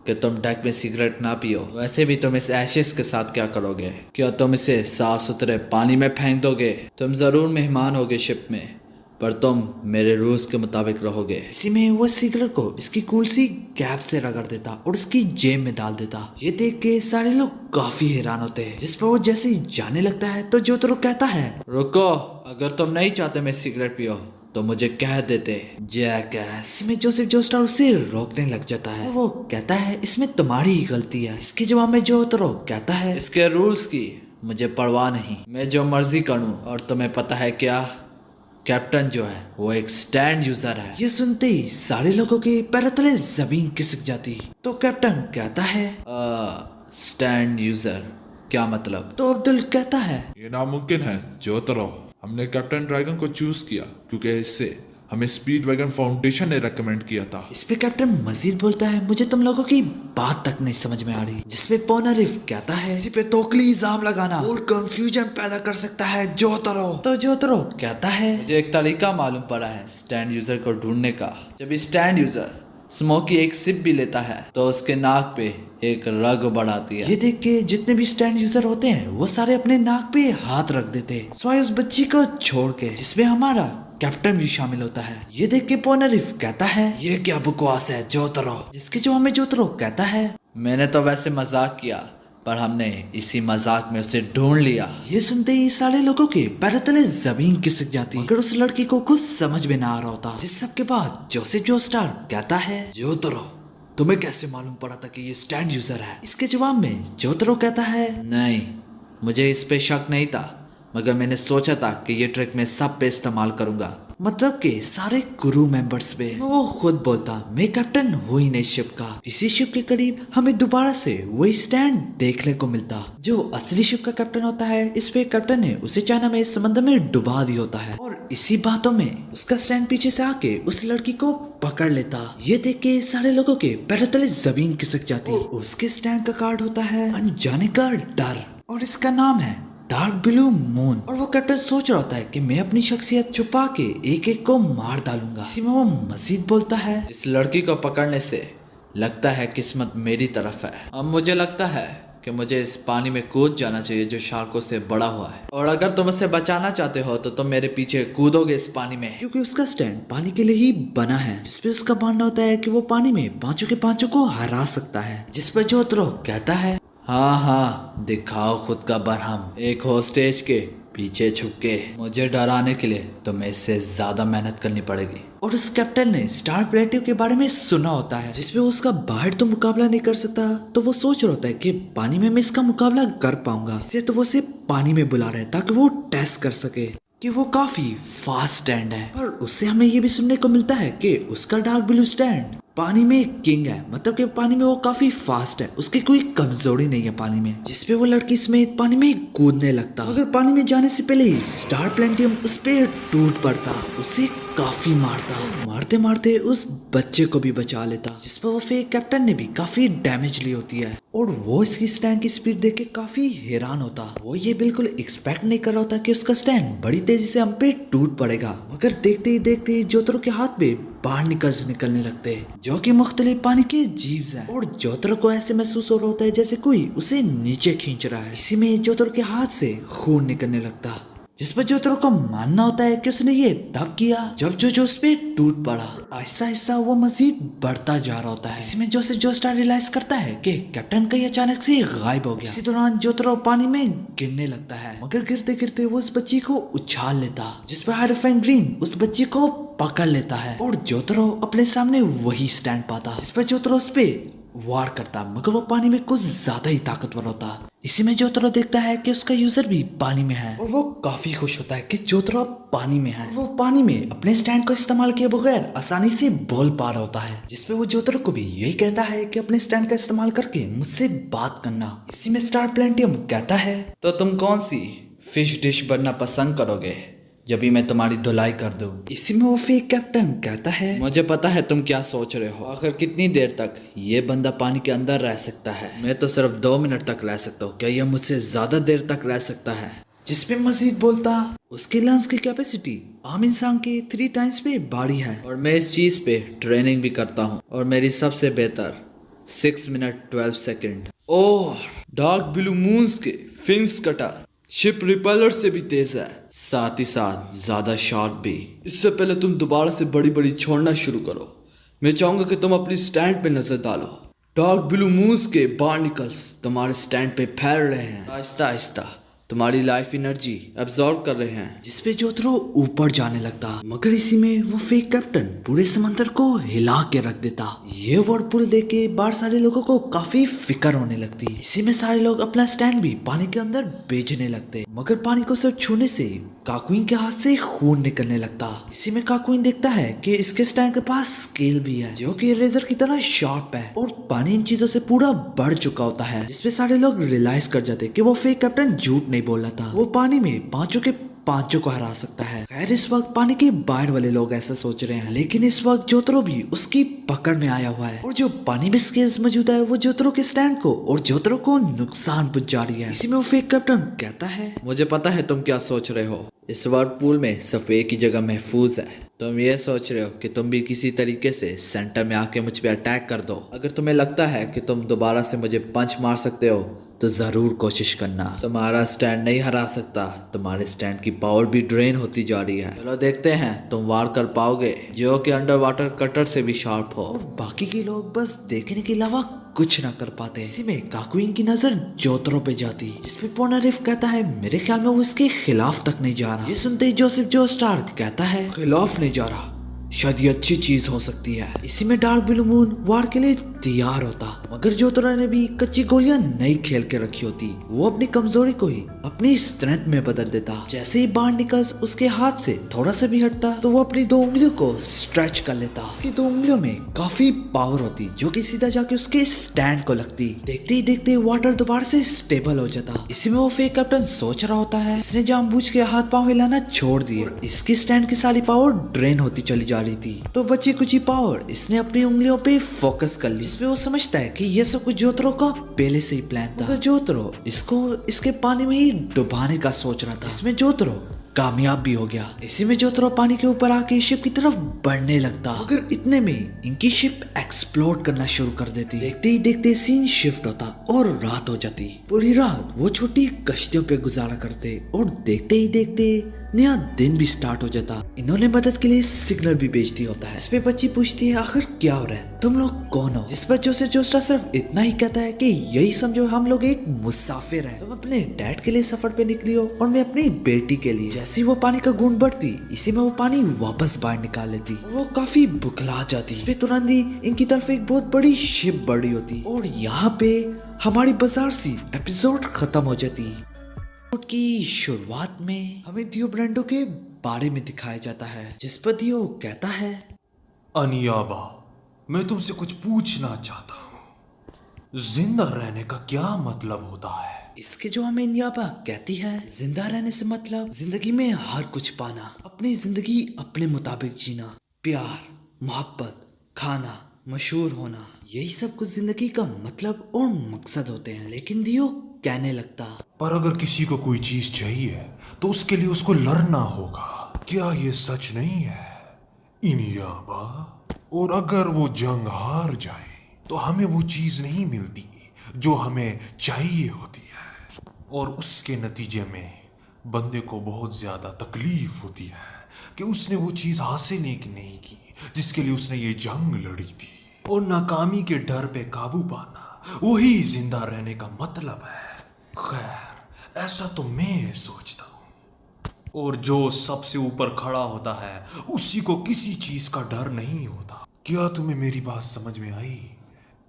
कि तुम डेक में सिगरेट ना पियो। वैसे भी तुम इस एशेस के साथ क्या करोगे? क्या तुम इसे साफ सुथरे पानी में फेंक दोगे? तुम जरूर मेहमान होगे शिप में, पर तुम मेरे रूल्स के मुताबिक रहोगे। इसी में वो सिगरेट को इसकी कूल सी कैप से रगड़ देता और उसकी जेब में डाल देता। ये देख के सारे लोग काफी हैरान होते हैं। जिस पर वो जैसे ही जाने लगता है तो जोतरो कहता है रुको, अगर तुम नहीं चाहते मैं सिगरेट पियो तो मुझे कह देते जैकैस। इसमें जोसेफ जोस्टार उसे रोकने लग जाता है। वो कहता है इसमें तुम्हारी ही गलती है। इसके जवाब में जोतरो कहता है इसके रूल्स की मुझे परवाह नहीं, मैं जो मर्जी करूं। और तुम्हें पता है क्या, कैप्टन जो है वो एक स्टैंड यूजर है। ये सुनते ही सारे लोगों के पैरों तले जमीन खिसक जाती। तो कैप्टन कहता है स्टैंड यूजर क्या मतलब? तो अब्दुल कहता है ये नामुमकिन है जोतरो। हमने कैप्टन ड्रैगन को चूज किया क्योंकि इससे हमें स्पीड वैगन फाउंडेशन ने रेकमेंड किया था। इस पे कैप्टन मजीद बोलता है मुझे तुम लोगों की बात तक नहीं समझ में आ रही। जिसपे पोनारिफ कहता है इसी पे तोकली इल्जाम लगाना और कंफ्यूजन पैदा कर सकता है जोतरो। तो जोतरो कहता है मुझे एक तरीका मालूम पड़ा है स्टैंड यूजर को ढूंढने का। जब स्टैंड यूजर स्मोकी एक सिप भी लेता है तो उसके नाक पे एक रग बढ़ाती है। ये देख के जितने भी स्टैंड यूजर होते हैं वो सारे अपने नाक पे हाथ रख देते, स्वाय उस बच्ची को छोड़ के, जिसमें हमारा कैप्टन भी शामिल होता है। ये देख के पोनारिफ कहता है ये क्या बकवास है जोतरो। जिसके जवाब में जोतरो कहता है मैंने तो वैसे मजाक किया, पर हमने इसी मजाक में उसे ढूंढ लिया। ये सुनते ही सारे लोगों के पैरों तले जमीन खिसक जाती। मगर उस लड़की को कुछ समझ में ना आ रहा होता। जिस सब के बाद जोसेफ जोस्टार कहता है जोतरो, तुम्हें कैसे मालूम पड़ा था कि ये स्टैंड यूजर है? इसके जवाब में जोतरो कहता है नहीं, मुझे इस पे शक नहीं था, मगर मैंने सोचा था कि ये ट्रिक मैं सब पे इस्तेमाल करूंगा। मतलब के सारे क्रू मेंबर्स पे। वो खुद बोलता मैं कैप्टन हूँ ही नहीं शिप का। इसी शिप के करीब हमें दोबारा से वही स्टैंड देखने को मिलता जो असली शिप का कैप्टन होता है। इस पे कैप्टन ने उसे चाइना में समंदर में डुबा दिया होता है और इसी बातों में उसका स्टैंड पीछे से आके उस लड़की को पकड़ लेता। ये देख के सारे लोगों के पैरों तले जमीन खिसक जाती। उसके स्टैंड का कार्ड होता है अनजाने का डर और इसका नाम है डार्क ब्लू मून। और वो कैप्टन सोच रहा होता है कि मैं अपनी शख्सियत छुपा के एक एक को मार डालूंगा। इसी में वो मजीद बोलता है, इस लड़की को पकड़ने से लगता है किस्मत मेरी तरफ है। अब मुझे लगता है कि मुझे इस पानी में कूद जाना चाहिए जो शार्कों से बड़ा हुआ है, और अगर तुम उसे बचाना चाहते हो तो तुम मेरे पीछे कूदोगे इस पानी में, क्योंकि उसका स्टैंड पानी के लिए ही बना है, जिसपे उसका मानना होता है कि वो पानी में पांचों के पांचों को हरा सकता है। जिस पर जोतरो कहता है, हाँ हाँ दिखाओ खुद का बरहम, एक होस्टेज के पीछे छुप के मुझे डराने के लिए तुम्हें इससे ज्यादा मेहनत करनी पड़ेगी। और उस कैप्टन ने स्टार प्लेटिव के बारे में सुना होता है, जिसमें उसका बाहर तो मुकाबला नहीं कर सकता, तो वो सोच रहा होता है कि पानी में मैं इसका मुकाबला कर पाऊंगा। इसलिए तो वो उसे पानी में बुला रहे हैं ताकि वो टेस्ट कर सके कि वो काफी फास्ट स्टैंड है। पर उससे हमें ये भी सुनने को मिलता है कि उसका डार्क ब्लू स्टैंड पानी में किंग है, मतलब कि पानी में वो काफी फास्ट है, उसकी कोई कमजोरी नहीं है पानी में, जिसपे वो लड़की समेत पानी में कूदने लगता। मगर पानी में जाने से पहले ही स्टार प्लेटिनम उस पे टूट पड़ता, उसे काफी मारता, मारते मारते उस बच्चे को भी बचा लेता, जिस पर वो फेक कैप्टन ने भी काफी डैमेज ली होती है। और वो इसकी स्टैंड की स्पीड देख के काफी हैरान होता। वो ये बिल्कुल एक्सपेक्ट नहीं कर रहा होता कि उसका स्टैंड बड़ी तेजी से हम पे टूट पड़ेगा। मगर देखते ही देखते जोतरो के हाथ में बाहर निकलने लगते, जो कि मुख्तलिफ पानी के जीव्स हैं। और जोतरो को ऐसे महसूस हो रहा होता है जैसे कोई उसे नीचे खींच रहा है। इसी में जोतरो के हाथ से खून निकलने लगता, जिस पर जोतरो को मानना होता है कि उसने ये तब किया जब जो उस पे टूट पड़ा। आहिस्ता आहिस्ता वो मजीद बढ़ता जा रहा होता है। इसी में जोस्टार रियलाइज करता है कि कैप्टन कहीं अचानक से गायब हो गया। इसी दौरान जोतरो पानी में गिरने लगता है, मगर गिरते गिरते वो उस बच्ची को उछाल लेता, जिस पर हाइड्रोफाइन ग्रीन उस बच्ची को पकड़ लेता है। और जोतरो अपने सामने वही स्टैंड पाता, जिस पर जोतरो उस पे वार करता, मगर वो पानी में कुछ ज्यादा ही ताकतवर होता। इसी में जोतरो देखता है कि उसका यूजर भी पानी में है, और वो काफी खुश होता है कि जोतरो पानी में है। वो पानी में अपने स्टैंड को इस्तेमाल किए बगैर आसानी से बोल पा रहा होता है, जिसपे वो जोतरो को भी यही कहता है कि अपने स्टैंड का इस्तेमाल करके मुझसे बात करना। इसी में स्टार प्लेटिनम कहता है, तो तुम कौन सी फिश डिश बनना पसंद करोगे जब भी मैं तुम्हारी धुलाई कर दूं। इसी में वो फेक कैप्टन कहता है, मुझे पता है तुम क्या सोच रहे हो, आखिर कितनी देर तक ये बंदा पानी के अंदर रह सकता है, मैं तो सिर्फ 2 मिनट तक रह सकता हूँ, क्या ये मुझसे ज्यादा देर तक रह सकता है। जिसपे मजीद बोलता, उसके लंग्स की कैपेसिटी आम इंसान के 3 टाइम्स पे बड़ी है, और मैं इस चीज पे ट्रेनिंग भी करता हूँ, और मेरी सबसे बेहतर 6 मिनट 12 सेकेंड। और डार्क ब्लू मून्स के फिंग्स कटर शिप रिपेलर से भी तेज है, साथ ही साथ ज्यादा शार्प भी। इससे पहले तुम दोबारा से बड़ी बड़ी छोड़ना शुरू करो, मैं चाहूंगा कि तुम अपनी स्टैंड पे नजर डालो। डार्क ब्लू मून्स के बार्निकल्स तुम्हारे स्टैंड पे फैल रहे हैं, आहिस्ता आहिस्ता तुम्हारी लाइफ एनर्जी एब्जॉर्ब कर रहे हैं, जिसपे जोतरो ऊपर जाने लगता। मगर इसी में वो फेक कैप्टन पूरे समंदर को हिला के रख देता। ये वर्लपुल देख के बाहर सारे लोगों को काफी फिक्र होने लगती। इसी में सारे लोग अपना स्टैंड भी पानी के अंदर बेचने लगते, मगर पानी को सिर्फ छूने से काकुइन के हाथ से खून निकलने लगता। इसी में काकुइन देखता है कि इसके स्टैंड के पास स्केल भी है, जो कि रेजर की तरह शार्प है, और पानी इन चीजों से पूरा बढ़ चुका होता है, जिसपे सारे लोग रियलाइज कर जाते कि वो फेक कैप्टन झूठ नहीं बोल रहा था, वो पानी में पांचों के पांचों को हरा सकता है। खैर इस वक्त पानी के बाहर वाले लोग ऐसा सोच रहे हैं, लेकिन इस वक्त जोतरो भी उसकी पकड़ में आया हुआ है, और जो पानी में स्केल्स मौजूद है वो जोतरो के स्टैंड को और जोतरो को नुकसान पहुंचा रही है। इसी में वो फेक कैप्टन कहता है, मुझे पता है तुम क्या सोच रहे हो, इस वर्लपुल में सिर्फ एक ही जगह महफूज है, तुम ये सोच रहे हो कि तुम भी किसी तरीके से सेंटर में आके मुझ पे अटैक कर दो। अगर तुम्हें लगता है कि तुम दोबारा से मुझे पंच मार सकते हो तो जरूर कोशिश करना, तुम्हारा स्टैंड नहीं हरा सकता, तुम्हारे स्टैंड की पावर भी ड्रेन होती जा रही है, चलो देखते हैं तुम वार कर पाओगे जो कि अंडर वाटर कटर से भी शार्प हो। और बाकी के लोग बस देखने के अलावा कुछ ना कर पाते। इसी में काकुइन की नजर जोतरो पे जाती, जिसपे पोनारिफ कहता है, मेरे ख्याल में वो इसके खिलाफ तक नहीं जा रहा। ये सुनते ही जोसेफ जोस्टार कहता है, खिलाफ नहीं जा रहा, शायद ये अच्छी चीज हो सकती है। इसी में डार्क ब्लू मून वार के लिए तैयार होता, मगर जोतरो ने भी कच्ची गोलियां नहीं खेल के रखी होती, वो अपनी कमजोरी को ही अपनी स्ट्रेंथ में बदल देता। जैसे ही बार्निकल्स उसके हाथ से थोड़ा सा भी हटता तो वो अपनी 2 उंगलियों को स्ट्रेच कर लेता। उसकी 2 उंगलियों में काफी पावर होती, जो कि सीधा जाके उसके स्टैंड को लगती। देखते ही देखते वाटर दोबारा से स्टेबल हो जाता। इसी में वो फेक कैप्टन सोच रहा होता है, इसने जानबूझ के हाथ पांव हिलाना छोड़ दिए, इसकी स्टैंड की सारी पावर ड्रेन होती चली जा रही थी। तो बची कुची पावर इसने अपनी उंगलियों पे फोकस कर ली, जिसपे वो समझता है कि ये सब कुछ जोतरो का पहले से ही प्लान था। जोतरो इसको इसके पानी में ही डुबाने का सोच रहा था, जिसमें जोतरो कामयाब भी हो गया। इसी में जोतरो पानी के ऊपर आके शिप की तरफ बढ़ने लगता, मगर इतने में इनकी शिप एक्सप्लोड करना शुरू कर देती। देखते ही देखते सीन शिफ्ट होता और रात हो जाती। पूरी रात वो छोटी कश्तियों पे गुजारा करते और देखते ही देखते नया दिन भी स्टार्ट हो जाता। इन्होंने मदद के लिए सिग्नल भी भेज दिया होता है। इस पे बच्ची पूछती है आखिर क्या हो रहा है, तुम लोग कौन हो? जिस पर जोस्टा सिर्फ इतना ही कहता है कि यही समझो हम लोग एक मुसाफिर हैं। तुम अपने डैड के लिए सफर पे निकली हो और मैं अपनी बेटी के लिए। जैसे वो पानी का घूंट बढ़ती, इसी में वो पानी वापस बाहर निकाल लेती। वो काफी बुखला जाती। इस पे तुरंत ही इनकी तरफ एक बहुत बड़ी शिप बढ़ी होती और यहाँ पे हमारी बाजार सी एपिसोड खत्म हो जाती। की शुरुआत में हमें दियो ब्रांडो के बारे में दिखाया जाता है, जिस पर दियो कहता है, अनियाबा, मैं तुमसे कुछ पूछना चाहता हूँ, जिंदा रहने का क्या मतलब होता है? इसके जो हमें नियाबा कहती है, जिंदा रहने से मतलब जिंदगी में हर कुछ पाना, अपनी जिंदगी अपने मुताबिक जीना, प्यार, मोहब्बत, खाना, मशहूर होना, यही सब कुछ जिंदगी का मतलब और मकसद होते हैं। लेकिन दियो कहने लगता, पर अगर किसी को कोई चीज चाहिए तो उसके लिए उसको लड़ना होगा, क्या ये सच नहीं है इनियाबा? और अगर वो जंग हार जाए तो हमें वो चीज नहीं मिलती जो हमें चाहिए होती है, और उसके नतीजे में बंदे को बहुत ज्यादा तकलीफ होती है कि उसने वो चीज हासिल ही नहीं की जिसके लिए उसने ये जंग लड़ी थी। और नाकामी के डर पे काबू पाना वही जिंदा रहने का मतलब है। खैर, ऐसा तो मैं सोचता हूँ। और जो सबसे ऊपर खड़ा होता है उसी को किसी चीज का डर नहीं होता। क्या तुम्हें मेरी बात समझ में आई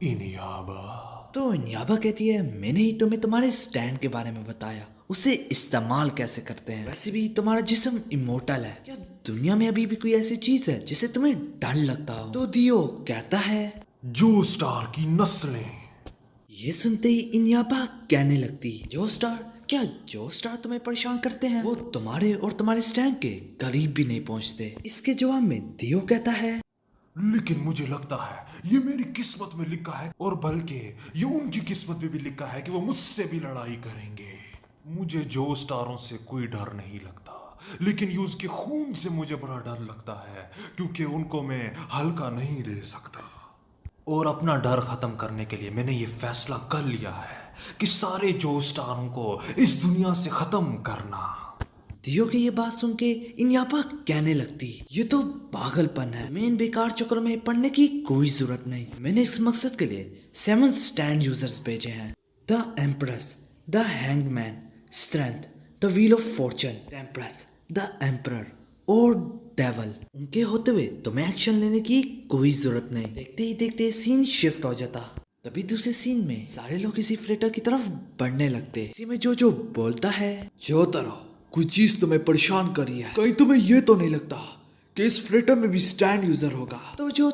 इनियाबा? तो नियाबा कहती है, मैंने ही तुम्हें तुम्हारे स्टैंड के बारे में बताया, उसे इस्तेमाल कैसे करते हैं। वैसे भी तुम्हारा जिस्म इमोर्टल है, क्या दुनिया में अभी भी कोई ऐसी चीज है जिसे तुम्हें डर लगता हो? तो दियो कहता है, जो स्टार की नस्लें। ये सुनते ही इनियाबा कहने लगती, जो स्टार? क्या जो स्टार तुम्हें परेशान करते हैं वो तुम्हारे और तुम्हारे स्टैंड के करीब भी नहीं पहुंचते। इसके जवाब में दियो कहता है, लेकिन मुझे लगता है ये मेरी किस्मत में लिखा है, और बल्कि ये उनकी किस्मत में भी लिखा है कि वो मुझसे भी लड़ाई करेंगे। मुझे जो स्टारों से कोई डर नहीं लगता, लेकिन ये उसके खून से मुझे बड़ा डर लगता है, क्योंकि उनको मैं हल्का नहीं ले सकता। और अपना डर खत्म करने के लिए मैंने ये फैसला कर लिया है कि सारे जो स्टारों को इस दुनिया से खत्म करना। दियो की ये बात सुन के इनियाबा कहने लगती, ये तो पागलपन है, मैं इन बेकार चक्करों में पड़ने की कोई जरूरत नहीं। मैंने इस मकसद के लिए 7 स्टैंड यूजर्स भेजे हैं, the empress, the hangman, strength, the wheel of fortune, temperance, the emperor और डेवल। उनके होते हुए तुम्हें एक्शन लेने की कोई जरूरत नहीं। देखते ही देखते सीन शिफ्ट हो जाता। तभी दूसरे सीन में सारे लोग इसी फ्लेटर की तरफ बढ़ने लगते। इसी में जो बोलता है, जो तरह कोई चीज तुम्हें परेशान कर रही है, कहीं तुम्हें ये तो नहीं लगता कि इस फ्रेटर में भी स्टैंड यूजर होगा? तो जो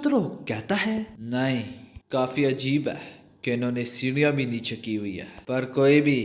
कहता है, नहीं, काफी अजीब है कि इन्होंने सीढ़ियां भी नीचे की हुई है, पर कोई भी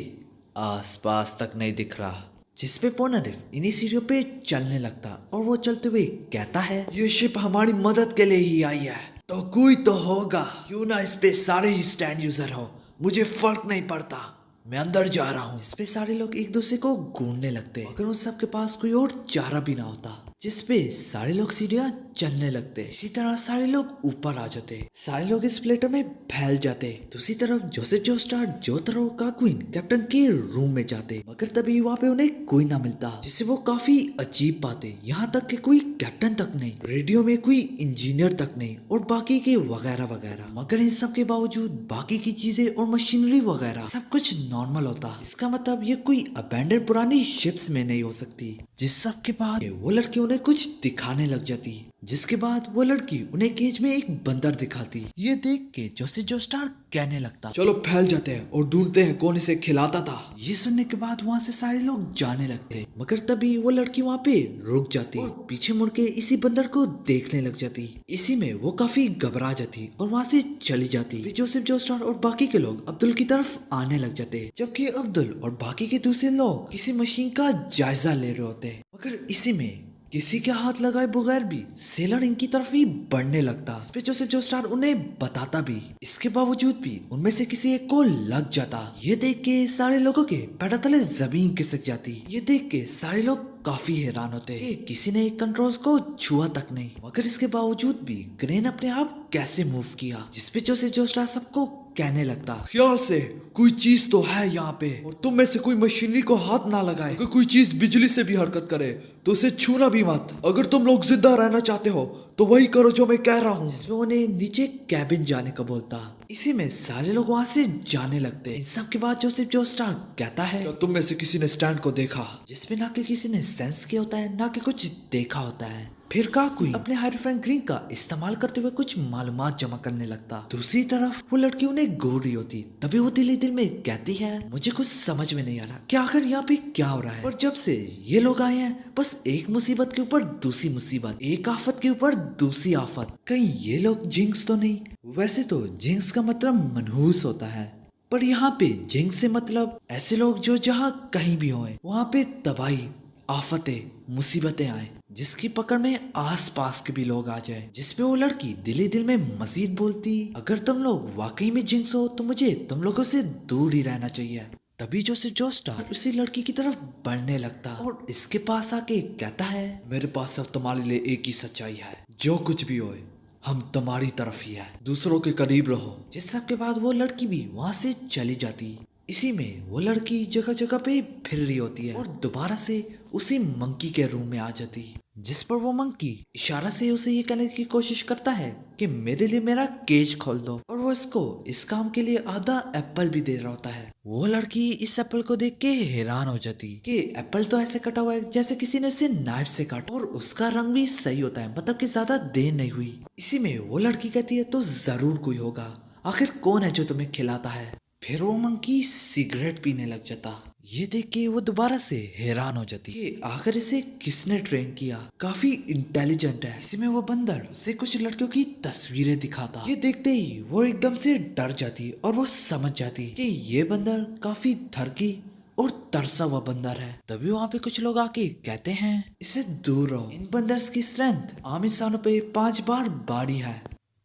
आसपास तक नहीं दिख रहा। जिसपे पोनारिफ इन्हीं सीढ़ियों पे चलने लगता और वो चलते हुए कहता है, ये शिप हमारी मदद के लिए ही आई है, तो कोई तो होगा। क्यों ना इस पे सारे ही स्टैंड यूजर हो, मुझे फर्क नहीं पड़ता, मैं अंदर जा रहा हूँ। जिसपे सारे लोग एक दूसरे को घूरने लगते, मगर उन सब के पास कोई और चारा भी ना होता। जिसपे सारे लोग सीढ़ियां चलने लगते। इसी तरह सारे लोग ऊपर आ जाते, सारे लोग इस प्लेटर में फैल जाते। दूसरी तरफ जोसेफ जोस्टार, जोतरो, काक्विन कैप्टन के रूम में जाते, मगर तभी वहाँ पे उन्हें कोई ना मिलता, जिससे वो काफी अजीब पाते। यहाँ तक कि कोई कैप्टन तक नहीं, रेडियो में कोई इंजीनियर तक नहीं और बाकी के वगैरह वगैरह। मगर इन सब के बावजूद बाकी की चीजें और मशीनरी वगैरह सब कुछ नॉर्मल होता। इसका मतलब ये कोई अबैंडन पुरानी शिप्स में नहीं हो सकती। जिस सब के बाद वो लड़की उन्हें कुछ दिखाने लग जाती, जिसके बाद वो लड़की उन्हें केज में एक बंदर दिखाती। ये देख के जोसेफ जोस्टार कहने लगता, चलो फैल जाते हैं और ढूंढते हैं कौन इसे खिलाता था। ये सुनने के बाद वहाँ से सारे लोग जाने लगते, मगर तभी वो लड़की वहाँ पे रुक जाती और पीछे मुड़ के इसी बंदर को देखने लग जाती। इसी में वो काफी घबरा जाती और वहाँ से चली जाती। जोसेफ जोस्टार और बाकी के लोग अब्दुल की तरफ आने लग जाते, जबकि अब्दुल और बाकी के दूसरे लोग किसी मशीन का जायजा ले रहे होते। मगर इसी में किसी के हाथ लगाए बगैर भी सेलर इनकी तरफ ही बढ़ने लगता। इस पे जोसेफ जोस्टार उन्हें बताता भी, इसके बावजूद भी उनमें से किसी एक को लग जाता। ये देख के सारे लोगों के पैरों तले जमीन खिसक जाती। ये देख के सारे लोग काफी हैरान होते कि किसी ने कंट्रोल्स को छुआ तक नहीं, मगर इसके बावजूद भी क्रेन अपने आप कैसे मूव किया, जिसपे जोसेफ जोस्टार सबको कहने लगता, ख्याल से कोई चीज तो है यहाँ पे, और तुम में से कोई मशीनरी को हाथ ना लगाए। अगर कोई चीज बिजली से भी हरकत करे तो उसे छूना भी मत। अगर तुम लोग जिंदा रहना चाहते हो तो वही करो जो मैं कह रहा हूँ। जिसमें उन्हें नीचे कैबिन जाने को बोलता। इसी में सारे लोग वहाँ से जाने लगते। इन सब के बाद जोसेफ जोस्टार कहता है, क्या तुम में से किसी ने स्टैंड को देखा? जिसमें ना कि किसी ने सेंस किया होता है ना कि कुछ देखा होता है। फिर काकुई अपने हाइड्रोफोन ग्रीन का इस्तेमाल करते हुए कुछ मालूमात जमा करने लगता। दूसरी तरफ वो लड़की उन्हें घूर रही होती। तभी वो दिल ही दिल में कहती है, मुझे कुछ समझ में नहीं आ रहा कि आखिर यहाँ पे क्या हो रहा है। पर जब से ये लोग आए हैं बस एक मुसीबत के ऊपर दूसरी मुसीबत, एक आफत के ऊपर दूसरी आफत। कहीं ये लोग जिंक्स तो नहीं? वैसे तो जिंक्स का मतलब मनहूस होता है, पर यहाँ पे जिंक्स से मतलब ऐसे लोग जो जहाँ कहीं भी होए वहाँ पे तबाही, आफतें, मुसीबतें आए, जिसकी पकड़ में आस पास के भी लोग आ जाए। जिसपे वो लड़की दिल ही दिल में मजीद बोलती, अगर तुम लोग वाकई में जिंक्स हो तो मुझे तुम लोगों से दूर ही रहना चाहिए। तभी जोसेफ जोस्टार उसी लड़की की तरफ बढ़ने लगता और इसके पास आके कहता है, मेरे पास सिर्फ तुम्हारे लिए एक ही सच्चाई है, जो कुछ भी होए हम तुम्हारी तरफ ही है, दूसरों के करीब रहो। जिस सब के बाद वो लड़की भी वहाँ से चली जाती। इसी में वो लड़की जगह जगह पे फिर रही होती है और दोबारा से उसी मंकी के रूम में आ जाती, जिस पर वो मंकी इशारा से उसे ये कहने की कोशिश करता है कि मेरे लिए मेरा केज खोल दो, और वो इसको इस काम के लिए आधा एप्पल भी दे रहा होता है। वो लड़की इस एप्पल को देख के हैरान हो जाती कि एप्पल तो ऐसे कटा हुआ है जैसे किसी ने इसे नाइफ से काटा, और उसका रंग भी सही होता है, मतलब कि ज्यादा देर नहीं हुई। इसी में वो लड़की कहती है, तो जरूर कोई होगा, आखिर कौन है जो तुम्हें खिलाता है। फिर वो मंकी सिगरेट पीने लग जाता। ये देख के वो दोबारा से हैरान हो जाती कि आखिर इसे किसने ट्रेन किया, काफी इंटेलिजेंट है। इसी में वो बंदर उसे कुछ लड़कियों की तस्वीरें दिखाता। ये देखते ही वो एकदम से डर जाती और वो समझ जाती कि ये बंदर काफी थरकी और तरसा हुआ बंदर है। तभी वहाँ पे कुछ लोग आके कहते हैं, इससे दूर रहो, इन बंदर्स की स्ट्रेंथ आम इंसानों पे 5 बार भारी है।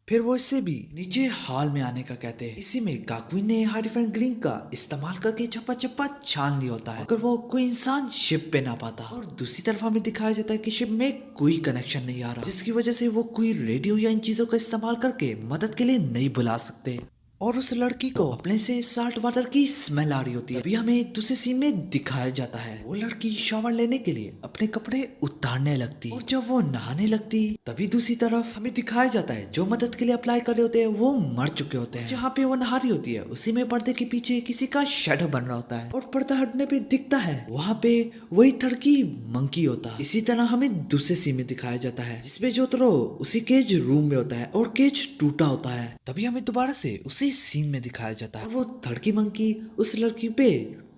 फिर वो इससे भी नीचे हाल में आने का कहते हैं। इसी में काकुइन ने हाइड्रोफोन ग्रीन का इस्तेमाल करके चप्पा चप्पा छान लिया होता है, अगर वो कोई इंसान शिप पे ना पाता। और दूसरी तरफ हमें दिखाया जाता है कि शिप में कोई कनेक्शन नहीं आ रहा, जिसकी वजह से वो कोई रेडियो या इन चीजों का इस्तेमाल करके मदद के लिए नहीं बुला सकते। और उस लड़की को अपने से साल्ट वाटर की स्मेल आ रही होती है। अभी हमें दूसरे सीन में दिखाया जाता है, वो लड़की शावर लेने के लिए अपने कपड़े उतारने लगती, और जब वो नहाने लगती तभी दूसरी तरफ हमें दिखाया जाता है जो मदद के लिए अप्लाई कर रहे होते हैं वो मर चुके होते हैं। जहाँ पे वो नहा रही होती है उसी में पर्दे के पीछे किसी का शेडो बन रहा होता है, और पर्दा हटने पे दिखता है वहाँ पे वही थड़की मंकी होता। इसी तरह हमें दूसरे सीन में दिखाया जाता है जिसमें जोतरो उसी केज रूम में होता है और केज टूटा होता है। तभी हमें दोबारा से उसी सीन में दिखाया जाता है, और वो थड़की मंकी उस लड़की पे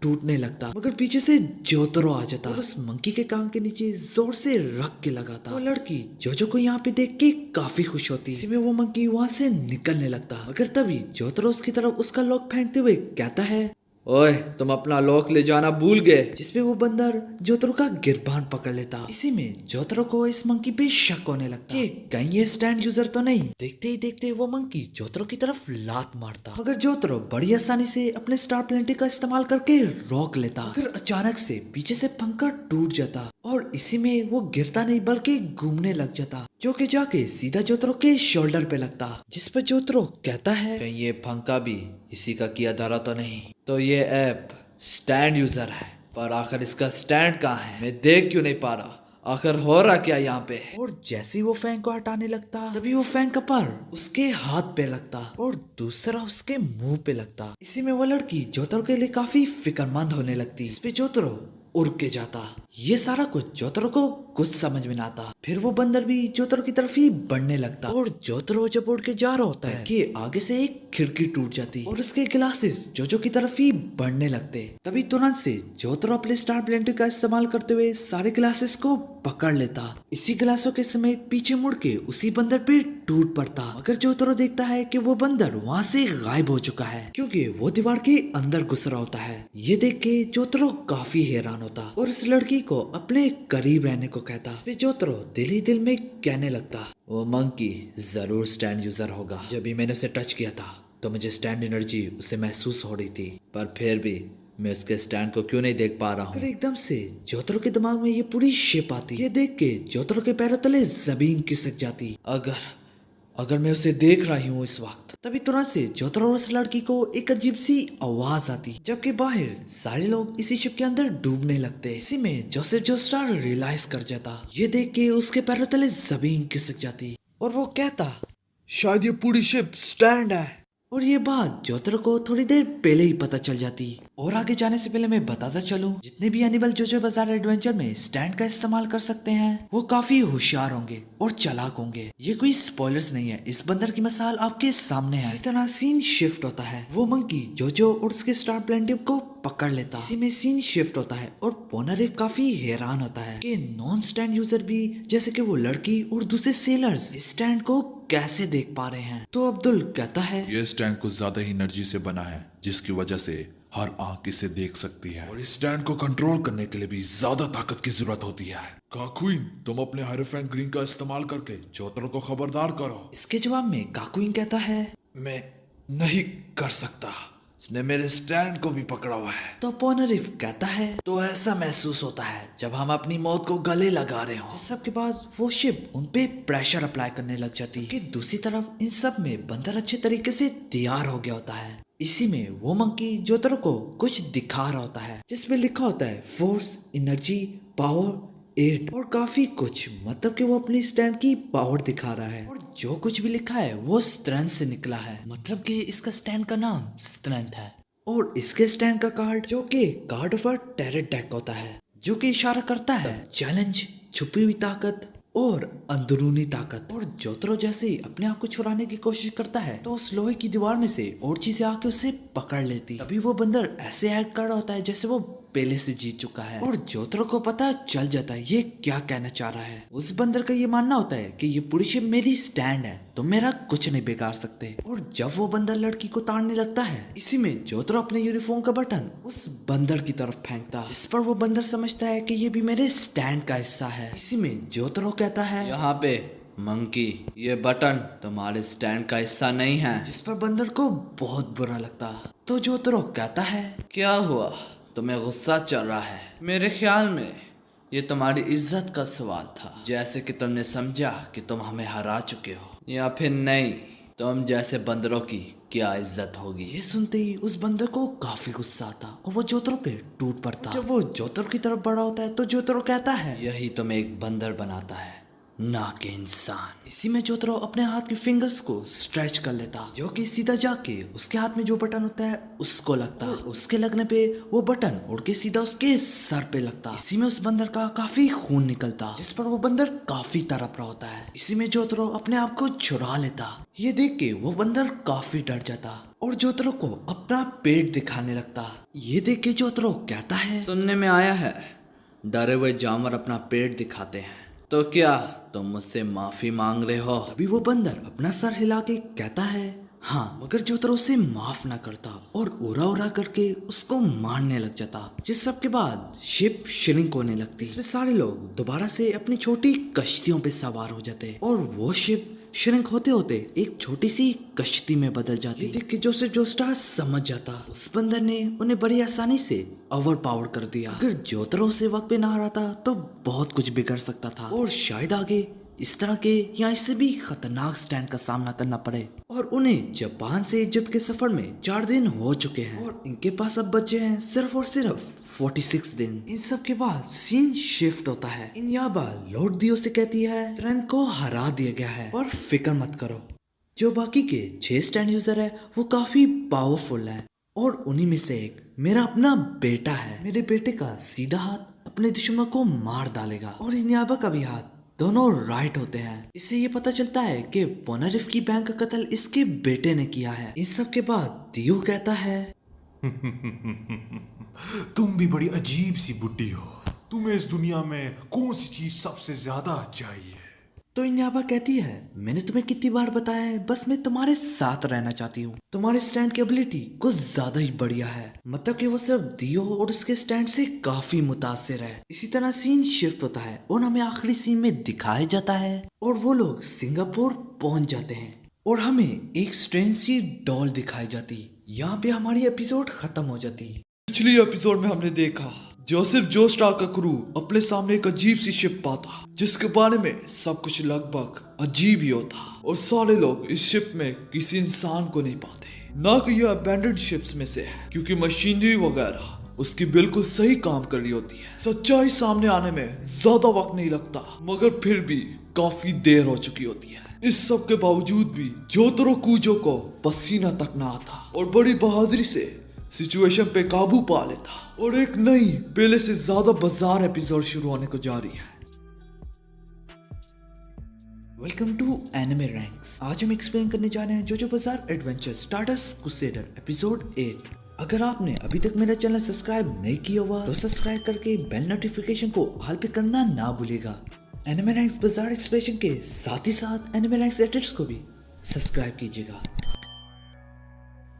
टूटने लगता, मगर पीछे से जोतरो आ जाता और उस मंकी के कान के नीचे जोर से रख के लगाता। वो लड़की जोजो को यहाँ पे देख के काफी खुश होती। इसी में वो मंकी वहाँ से निकलने लगता, मगर तभी जोतरो उसकी तरफ उसका लॉक फेंकते हुए कहता है, ओए तुम अपना लॉक ले जाना भूल गए। जिसपे वो बंदर जोतरो का गिरबान पकड़ लेता। इसी में जोतरो को इस मंकी पे शक होने लगता कि कहीं ये स्टैंड यूजर तो नहीं। देखते ही देखते वो मंकी जोतरो की तरफ लात मारता, मगर जोतरो बड़ी आसानी से अपने स्टार प्लेनेटी का इस्तेमाल करके रोक लेता, मगर अचानक से पीछे से पंखा टूट जाता और इसी में वो गिरता नहीं बल्कि घूमने लग जाता, जो कि जाके सीधा जोतरो के शोल्डर पे लगता। जिस पर जोतरो कहता है, कहीं ये पंखा भी इसी का किया धरा तो नहीं। तो ये ऐप स्टैंड यूजर है, पर आखिर इसका स्टैंड कहाँ है? मैं देख क्यों नहीं पा रहा? आखिर हो रहा क्या यहाँ पे? और जैसे ही वो फैंग को हटाने लगता तभी वो फैंग का पर उसके हाथ पे लगता और दूसरा उसके मुंह पे लगता। इसी में वो लड़की जोतरो के लिए काफी फिक्रमंद होने लगती। इस पे जोतरो उड़ के जाता। ये सारा कुछ जोतरो को कुछ समझ में ना आता। फिर वो बंदर भी जोतरो की तरफ ही बढ़ने लगता, और जोतरो जब उड़ के जा रहा होता है कि आगे से एक खिड़की टूट जाती और उसके ग्लासेस जोजो की तरफ ही बढ़ने लगते। तभी तुरंत से जोतरो अपने स्टार प्लेनेटी का इस्तेमाल करते हुए सारे ग्लासेस को पकड़ लेता। इसी गिलासों के समेत पीछे मुड़ के उसी बंदर पे टूट पड़ता, मगर जोतरो देखता है कि वो बंदर वहाँ से गायब हो चुका है क्योंकि वो दीवार के अंदर घुस रहा होता है। ये देख के जोतरो काफी हैरान होता और उस लड़की को अपने करीब रहने को कहता। इस पे जोतरो दिल ही दिल में कहने लगता, वो मंकी जरूर स्टैंड यूजर होगा। जब भी मैंने उसे टच किया था तो मुझे स्टैंड एनर्जी उसे महसूस हो रही थी, पर फिर भी मैं उसके स्टैंड को क्यों नहीं देख पा रहा हूँ। फिर एकदम से जोतरो के दिमाग में ये पूरी शिप आती। ये देख के जोतरो के पैरों तले जमीन खिसक जाती। अगर मैं उसे देख रही हूँ इस वक्त। तभी तुरंत से जोतरो और उस लड़की को एक अजीब सी आवाज आती, जबकि बाहर सारे लोग इसी शिप के अंदर डूबने लगते। इसी में जोसेफ जोस्टार रियलाइज कर जाता। ये देख के उसके पैरों तले जमीन खिसक जाती और वो कहता, शायद ये पूरी शिप स्टैंड है। और ये बात जोतरो को थोड़ी देर पहले ही पता चल जाती। और आगे जाने से पहले मैं बताता चलूं, जितने भी एनिमल जोजो बाजार एडवेंचर में स्टैंड का इस्तेमाल कर सकते हैं वो काफी होशियार होंगे और चालाक होंगे। ये कोई स्पॉयलर्स नहीं है, इस बंदर की मिसाल आपके सामने है। इसी तरह सीन शिफ्ट होता है। वो मंकी जोजो और उसके स्टार प्लेनेटिव को पकड़ लेता। इसी में सीन शिफ्ट होता है और पोनारिफ काफी हैरान होता है कि नॉन स्टैंड यूजर भी जैसे कि वो लड़की और दूसरे सेलर्स इस स्टैंड को कैसे देख पा रहे हैं। तो अब्दुल कहता है, ये स्टैंड कुछ ज्यादा ही एनर्जी से बना है जिसकी वजह से हर आंख इसे देख सकती है, और इस स्टैंड को कंट्रोल करने के लिए भी ज्यादा ताकत की जरूरत होती है। काकुइन, तुम अपने हाइरोफैंट ग्रीन का इस्तेमाल करके जोतरो को खबरदार करो। इसके जवाब में काकुइन कहता है, मैं नहीं कर सकता, इसने मेरे स्टैंड को भी पकड़ा हुआ है। तो पोनारिफ कहता है, तो ऐसा महसूस होता है जब हम अपनी मौत को गले लगा रहे हो। इस सब के बाद वो शिप उन पे प्रेशर अप्लाई करने लग जाती कि दूसरी तरफ इन सब में बंदर अच्छे तरीके से तैयार हो गया होता है। इसी में वो मंकी जोतरो को कुछ दिखा रहा होता है जिसमें लिखा होता है फोर्स, एनर्जी, पावर 8 और काफी कुछ। मतलब कि वो अपनी स्ट्रेंथ की पावर दिखा रहा है और जो कुछ भी लिखा है वो स्ट्रेंथ से निकला है। मतलब कि इसका स्टैंड का नाम स्ट्रेंथ है। और इसके स्टैंड का कार्ड जो कि card of a terror deck होता है, जो कि इशारा करता है चैलेंज, छुपी हुई ताकत और अंदरूनी ताकत। और जोतरो जैसे ही अपने आप को छुड़ाने की कोशिश करता है तो उस लोहे की दीवार में से और चीजें आके उसे पकड़ लेती। तभी वो बंदर ऐसे एक्ट कर रहा होता है जैसे वो पहले से जीत चुका है और जोतरो को पता चल जाता है ये क्या कहना चाह रहा है। उस बंदर का ये मानना होता है कि ये पूरी शिप मेरी स्टैंड है तो मेरा कुछ नहीं बिगाड़ सकते। और जब वो बंदर लड़की को ताड़ने लगता है, इसी में जोतरो अपने यूनिफॉर्म का बटन उस बंदर की तरफ फेंकता, जिस पर वो बंदर समझता है कि ये भी मेरे स्टैंड का हिस्सा है। इसी में जोतरो कहता है, यहाँ पे मंकी, ये बटन तुम्हारे स्टैंड का हिस्सा नहीं है। जिस पर बंदर को बहुत बुरा लगता। तो जोतरो कहता है, क्या हुआ, तुम्हें गुस्सा चल रहा है? मेरे ख्याल में ये तुम्हारी इज्जत का सवाल था, जैसे कि तुमने समझा कि तुम हमें हरा चुके हो, या फिर नहीं, तुम जैसे बंदरों की क्या इज्जत होगी। ये सुनते ही उस बंदर को काफी गुस्सा आता और वो जोतरो पे टूट पड़ता। जब वो जोतरो की तरफ बड़ा होता है तो जोतरो कहता है, यही तुम्हें एक बंदर बनाता है, ना कि इंसान। इसी में जोतरो अपने हाथ की फिंगर्स को स्ट्रेच कर लेता, जो कि सीधा जाके उसके हाथ में जो बटन होता है उसको लगता। उसके लगने पे वो बटन उड़ के सीधा उसके सर पे लगता। इसी में उस बंदर का काफी खून निकलता, जिस पर वो बंदर काफी तड़प रहा होता है। इसी में जोतरो अपने आप को छुड़ा लेता। ये देख के वो बंदर काफी डर जाता और जोतरो को अपना पेट दिखाने लगता। ये देख के जोतरो कहता है, सुनने में आया है डरे हुए जानवर अपना पेट दिखाते हैं, तो क्या तुम मुझसे माफी मांग रहे हो? तभी वो बंदर अपना सर हिला के कहता है, हाँ, मगर जोतरो उसे माफ ना करता और उड़ा उड़ा करके उसको मारने लग जाता। जिस सब के बाद शिप श्रिंक होने लगती। इसमें सारे लोग दोबारा से अपनी छोटी कश्तियों पे सवार हो जाते और वो शिप श्रिंक होते होते एक छोटी सी कश्ती में बदल जाती। देख के जोसेफ जोस्टार समझ जाता उस बंदर ने उन्हें बड़ी आसानी से ओवर पावर कर दिया। अगर जोतरो से वक्त पे ना हराता तो बहुत कुछ बिगड़ सकता था और शायद आगे इस तरह के या इससे भी खतरनाक स्टैंड का सामना करना पड़े। और उन्हें जापान से इजिप्ट के सफर में 4 दिन हो चुके हैं और इनके पास अब बचे हैं सिर्फ और सिर्फ 46 दिन। इन सब के बाद सीन शिफ्ट होता है। इनयाबा लॉर्ड दियो से कहती है, स्ट्रेंथ को हरा दिया गया है और फिक्र मत करो। जो बाकी के 6 स्टैंड यूजर है वो काफी पावरफुल है और उन्हीं में से एक मेरा अपना बेटा है। मेरे बेटे का सीधा हाथ अपने दुश्मन को मार डालेगा और इनयाबा का भी हाथ, दोनों राइट होते हैं। इससे ये पता चलता है कि पोनारिफ की बैंक का कत्ल इसके बेटे ने किया है। इस सब के बाद दियो कहता है, तुम भी बड़ी अजीब सी बुड्ढी हो। तुम्हें इस दुनिया में कौन सी चीज सबसे ज्यादा चाहिए? तो इन्याबा कहती है, मैंने तुम्हें कितनी बार बताया है, बस मैं तुम्हारे साथ रहना चाहती हूँ। तुम्हारे स्टैंड की एबिलिटी कुछ ज्यादा ही बढ़िया है। मतलब कि वो सिर्फ दियो और उसके स्टैंड से काफी मुतासिर है। इसी तरह सीन शिफ्ट होता है और हमें आखिरी सीन में दिखाया जाता है और वो लोग सिंगापुर पहुंच जाते हैं और हमें एक स्ट्रेंज सी डॉल दिखाई जाती। यहाँ पे हमारी एपिसोड खत्म हो जाती। पिछली एपिसोड में हमने देखा जोसेफ जोस्टार का क्रू अपने सामने एक अजीब सी शिप पाता जिसके बारे में सब कुछ लगभग अजीब ही होता और सारे लोग इस शिप में किसी इंसान को नहीं पाते। ना कि यह अबैंडन्ड शिप्स में से है क्योंकि मशीनरी वगैरह उसकी बिल्कुल सही काम कर रही होती है। सच्चाई सामने आने में ज्यादा वक्त नहीं लगता मगर फिर भी काफी देर हो चुकी होती है। इस सब के बावजूद भी जोतरो कूजो को पसीना तक ना आता और बड़ी बहादुरी से सिचुएशन पे काबू पा लेता और एक नई पहले से ज्यादा बाजार एपिसोड शुरू होने को जा रही है। Welcome to anime ranks. आज हम एक्सप्लेन करने जा रहे हैं जोजो बाजार एडवेंचर स्टारडस्ट क्रूसेडर एपिसोड 8। अगर आपने अभी तक मेरा चैनल सब्सक्राइब नहीं किया हुआ तो सब्सक्राइब करके बेल नोटिफिकेशन को ऑल पे करना ना भूलिएगा। एनिमे रैंक्स बाजार एक्सप्लेनेशन के साथ ही साथ एनिमे रैंक्स एडिट्स को भी सब्सक्राइब कीजिएगा।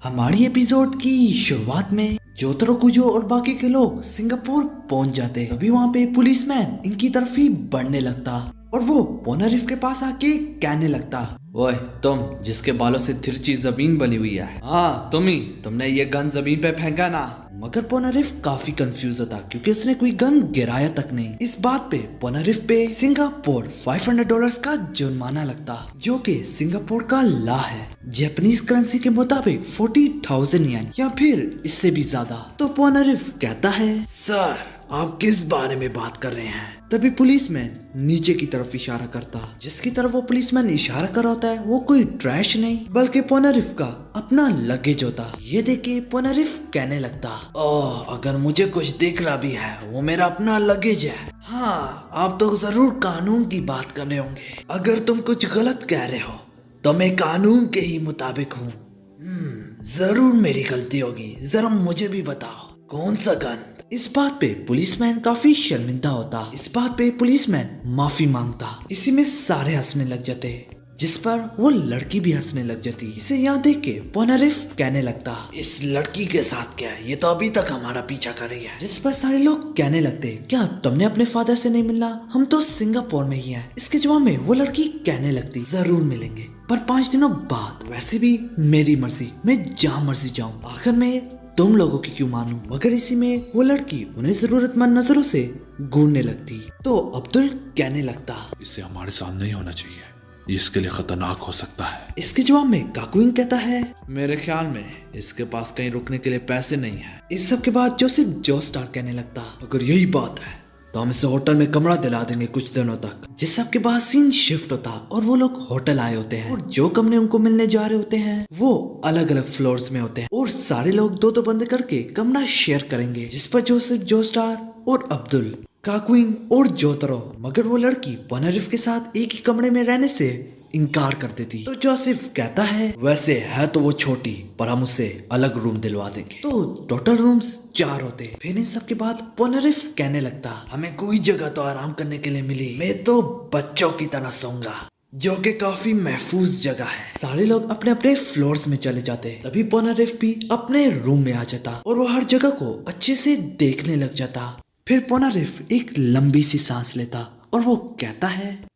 हमारी एपिसोड की शुरुआत में जोतरो कुजो और बाकी के लोग सिंगापुर पहुंच जाते हैं। अभी वहाँ पे पुलिसमैन इनकी तरफ ही बढ़ने लगता और वो पोनारिफ के पास आके कहने लगता, ओए तुम जिसके बालों से तिरछी जमीन बनी हुई है, हाँ तुम ही, तुमने ये गन जमीन पे फेंका ना। मगर पोनारिफ काफी कंफ्यूज होता क्योंकि उसने कोई गन गिराया तक नहीं। इस बात पे पोनारिफ पे सिंगापुर $500 का जुर्माना लगता जो कि सिंगापुर का ला है जापानीज करेंसी के मुताबिक 40,000 येन या फिर इससे भी ज्यादा। तो पोनारिफ कहता है, सर आप किस बारे में बात कर रहे हैं? तभी पुलिसमैन नीचे की तरफ इशारा करता। जिसकी तरफ वो पुलिसमैन इशारा कर होता है वो कोई ट्रैश नहीं बल्कि पोनारिफ का अपना लगेज होता। ये देख के पोनारिफ कहने लगता, ओह अगर मुझे कुछ दिख रहा भी है वो मेरा अपना लगेज है। हाँ आप तो जरूर कानून की बात कर रहे होंगे। अगर तुम कुछ गलत कह रहे हो तो मैं कानून के ही मुताबिक हूँ। जरूर मेरी गलती होगी, जरा मुझे भी बताओ कौन सा गन? इस बात पे पुलिसमैन काफी शर्मिंदा होता। इस बात पे पुलिसमैन माफी मांगता। इसी में सारे हंसने लग जाते जिस पर वो लड़की भी हंसने लग जाती। इसे यहाँ देख के पोनारिफ कहने लगता, इस लड़की के साथ क्या है? ये तो अभी तक हमारा पीछा कर रही है। जिस पर सारे लोग कहने लगते, क्या तुमने अपने फादर से नहीं मिलना? हम तो सिंगापुर में ही हैं। इसके जवाब में वो लड़की कहने लगती, जरूर मिलेंगे पर 5 दिनों बाद। वैसे भी मेरी मर्जी, मैं जहाँ मर्जी जाऊँ, आखिर में तुम लोगों की क्यों मानूं? मगर इसी में वो लड़की उन्हें जरूरतमंद नजरों से घूरने लगती। तो अब्दुल कहने लगता, इसे हमारे साथ नहीं होना चाहिए, ये इसके लिए खतरनाक हो सकता है। इसके जवाब में काकुइन कहता है, मेरे ख्याल में इसके पास कहीं रुकने के लिए पैसे नहीं है। इस सब के बाद जोसेफ जोस्टार कहने लगता, अगर यही बात है तो हम इसे होटल में कमरा दिला देंगे कुछ दिनों तक। जिस सब के बाद सीन शिफ्ट होता और वो लोग होटल आए होते हैं और जो कमरे उनको मिलने जा रहे होते हैं वो अलग अलग फ्लोर्स में होते हैं और सारे लोग 2-2 बंद करके कमरा शेयर करेंगे। जिस पर जोसेफ जोस्टार और अब्दुल, काकुइन और जोतरो, मगर वो लड़की पोनारिफ के साथ एक ही कमरे में रहने से इनकार कर देती। तो जोसेफ कहता है, वैसे है तो वो छोटी पर हम उसे अलग रूम दिलवा देंगे। तो टोटल रूम्स 4 होते। फिर इन सब के बाद पोनारिफ कहने लगता, हमें कोई जगह तो आराम करने के लिए मिली, मैं तो बच्चों की तरह सोऊंगा जो कि काफी महफूज जगह है। सारे लोग अपने अपने फ्लोर्स में चले जाते। तभी पोनारिफ भी अपने रूम में आ जाता और वो हर जगह को अच्छे से देखने लग जाता। फिर पोनारिफ एक लंबी सी सांस लेता और वो कहता है,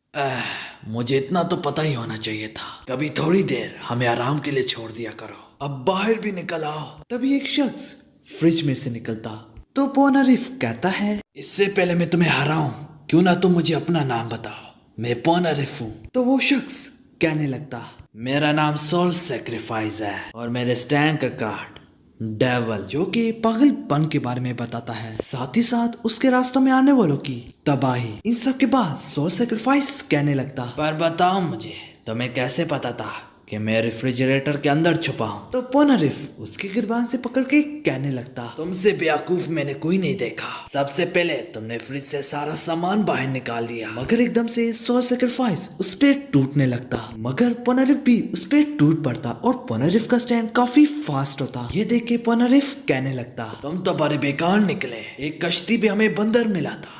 मुझे इतना तो पता ही होना चाहिए था, कभी थोड़ी देर हमें आराम के लिए छोड़ दिया करो, अब बाहर भी निकल आओ। तभी एक शख्स फ्रिज में से निकलता। तो पोनारिफ कहता है, इससे पहले मैं तुम्हें हराऊं क्यों ना तुम मुझे अपना नाम बताओ, मैं पोनारिफ हूँ। तो वो शख्स कहने लगता, मेरा नाम सोल सैक्रिफाइस है और मेरे स्टैंड का कार्ड डेवल, जो कि पागलपन के बारे में बताता है, साथ ही साथ उसके रास्तों में आने वालों की तबाही। इन सब के बाद सोल सैक्रिफाइस कहने लगता, पर बताओ मुझे तुम्हें कैसे पता था कि मैं रेफ्रिजरेटर के अंदर छुपा हूँ? तो पोनारिफ उसकी गिरबान से पकड़ के कहने लगता, तुमसे बेवकूफ मैंने कोई नहीं देखा, सबसे पहले तुमने फ्रिज से सारा सामान बाहर निकाल दिया। मगर एकदम से सोल सैक्रिफाइस उस पे टूटने लगता, मगर पोनारिफ भी उस पे टूट पड़ता और पोनारिफ का स्टैंड काफी फास्ट होता। ये देख के पोनारिफ कहने लगता, तुम तो बड़े बेकार निकले, एक कश्ती पे हमें बंदर मिला था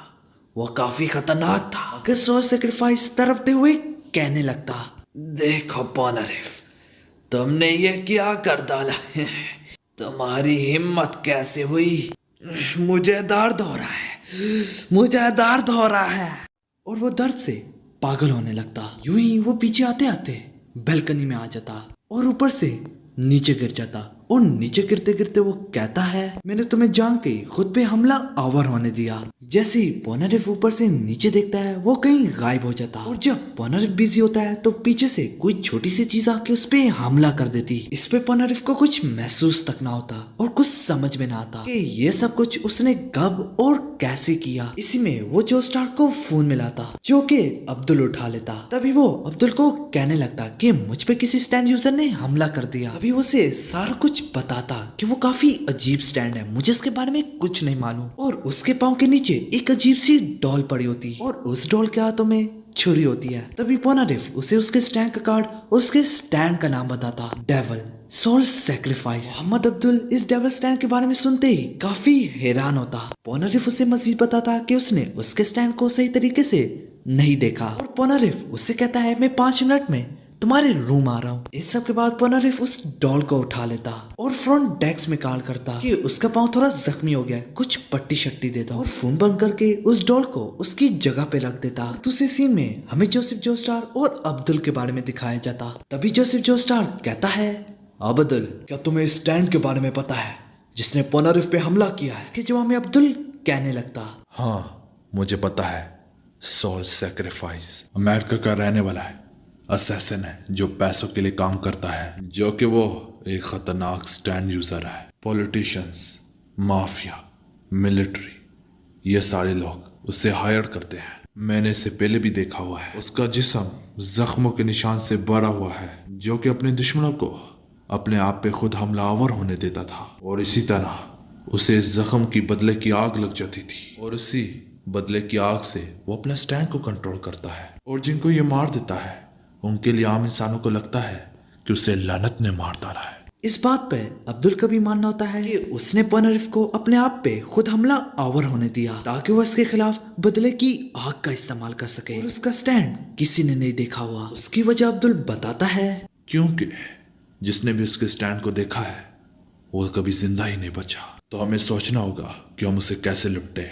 वो काफी खतरनाक था। मगर सोल सेक्रीफाइस तड़पते हुए कहने लगता, देखो पोनारिफ, तुमने ये क्या कर डाला है? तुम्हारी हिम्मत कैसे हुई? मुझे दर्द हो रहा है, मुझे दर्द हो रहा है। और वो दर्द से पागल होने लगता। यूं ही वो पीछे आते आते बालकनी में आ जाता और ऊपर से नीचे गिर जाता। और नीचे गिरते गिरते वो कहता है, मैंने तुम्हें जान के खुद पे हमला आवर होने दिया। जैसे ही पोनारिफ ऊपर से नीचे देखता है वो कहीं गायब हो जाता। और जब पोनारिफ बिजी होता है तो पीछे से कोई छोटी सी चीज आके उस पे हमला कर देती। इस पे पोनारिफ को कुछ महसूस तक ना होता और कुछ समझ में ना आता कि ये सब कुछ उसने कब और कैसे किया। इसी में वो जो स्टार्क को फोन मिलाता, जो कि अब्दुल उठा लेता। तभी वो अब्दुल को कहने लगता कि मुझ पे किसी स्टैंड यूजर ने हमला कर दिया। तभी वो उसे सारा कुछ बताता कि वो काफी अजीब स्टैंड है, मुझे इसके बारे में कुछ नहीं मालूम। और उसके पाँव के नीचे एक अजीब सी डॉल पड़ी होती और उस डॉल के हाथों में छुरी होती है। तभी पोनारिफ उसे उसके स्टैंड का कार्ड और उसके स्टैंड का नाम बताता, devil soul sacrifice. Mohammed Abdul इस डेविल स्टैंड के बारे में सुनते ही काफी हैरान होता। पोनारिफ उसे मजीद बताता कि उसने उसके स्टैंड को सही तरीके से नहीं देखा। और पोनारिफ उससे कहता है, मैं 5 मिनट में तुम्हारे रूम आ रहा हूँ। इस सब के बाद पोनारिफ उस डॉल को उठा लेता और फ्रंट डेस्क में कॉल करता कि उसका पाँव थोड़ा जख्मी हो गया, कुछ पट्टी शट्टी देता और फोन बंद करके उस डॉल को उसकी जगह पे रख देता। दूसरे सीन में हमें जोसेफ जोस्टार और अब्दुल के बारे में दिखाया जाता। तभी जोसेफ जोस्टार कहता है, अब्दुल, क्या तुम्हें इस स्टैंड के बारे में पता है जिसने पोनारिफ पे हमला किया है? इसके जवाब में अब्दुल कहने लगता, हाँ मुझे पता है, सोल सैक्रिफाइस अमेरिका का रहने वाला है, असैसिन है जो पैसों के लिए काम करता है, जो कि वो एक खतरनाक स्टैंड यूजर है। पॉलिटिशियंस, माफिया, मिलिट्री, ये सारे लोग उससे हायर करते हैं। मैंने इसे पहले भी देखा हुआ है। उसका जिस्म जख्मों के निशान से भरा हुआ है, जो कि अपने दुश्मनों को अपने आप पे खुद हमलावर होने देता था। और इसी तरह उसे इस जख्म की बदले की आग लग जाती थी और उसी बदले की आग से वो अपना स्टैंड को कंट्रोल करता है। और जिनको ये मार देता है उनके लिए आम इंसानों को लगता है कि उसे लानत ने मार डाला है। इस बात पे अब्दुल का भी मानना होता है कि उसने पोनारिफ को अपने आप पे खुद हमला आवर होने दिया ताकि वो इसके खिलाफ बदले की आग का इस्तेमाल कर सके। और उसका स्टैंड किसी ने नहीं देखा हुआ। उसकी वजह अब्दुल बताता है, क्योंकि जिसने भी उसके स्टैंड को देखा है वो कभी जिंदा ही नहीं बचा। तो हमें सोचना होगा कि हम उसे कैसे निपटे।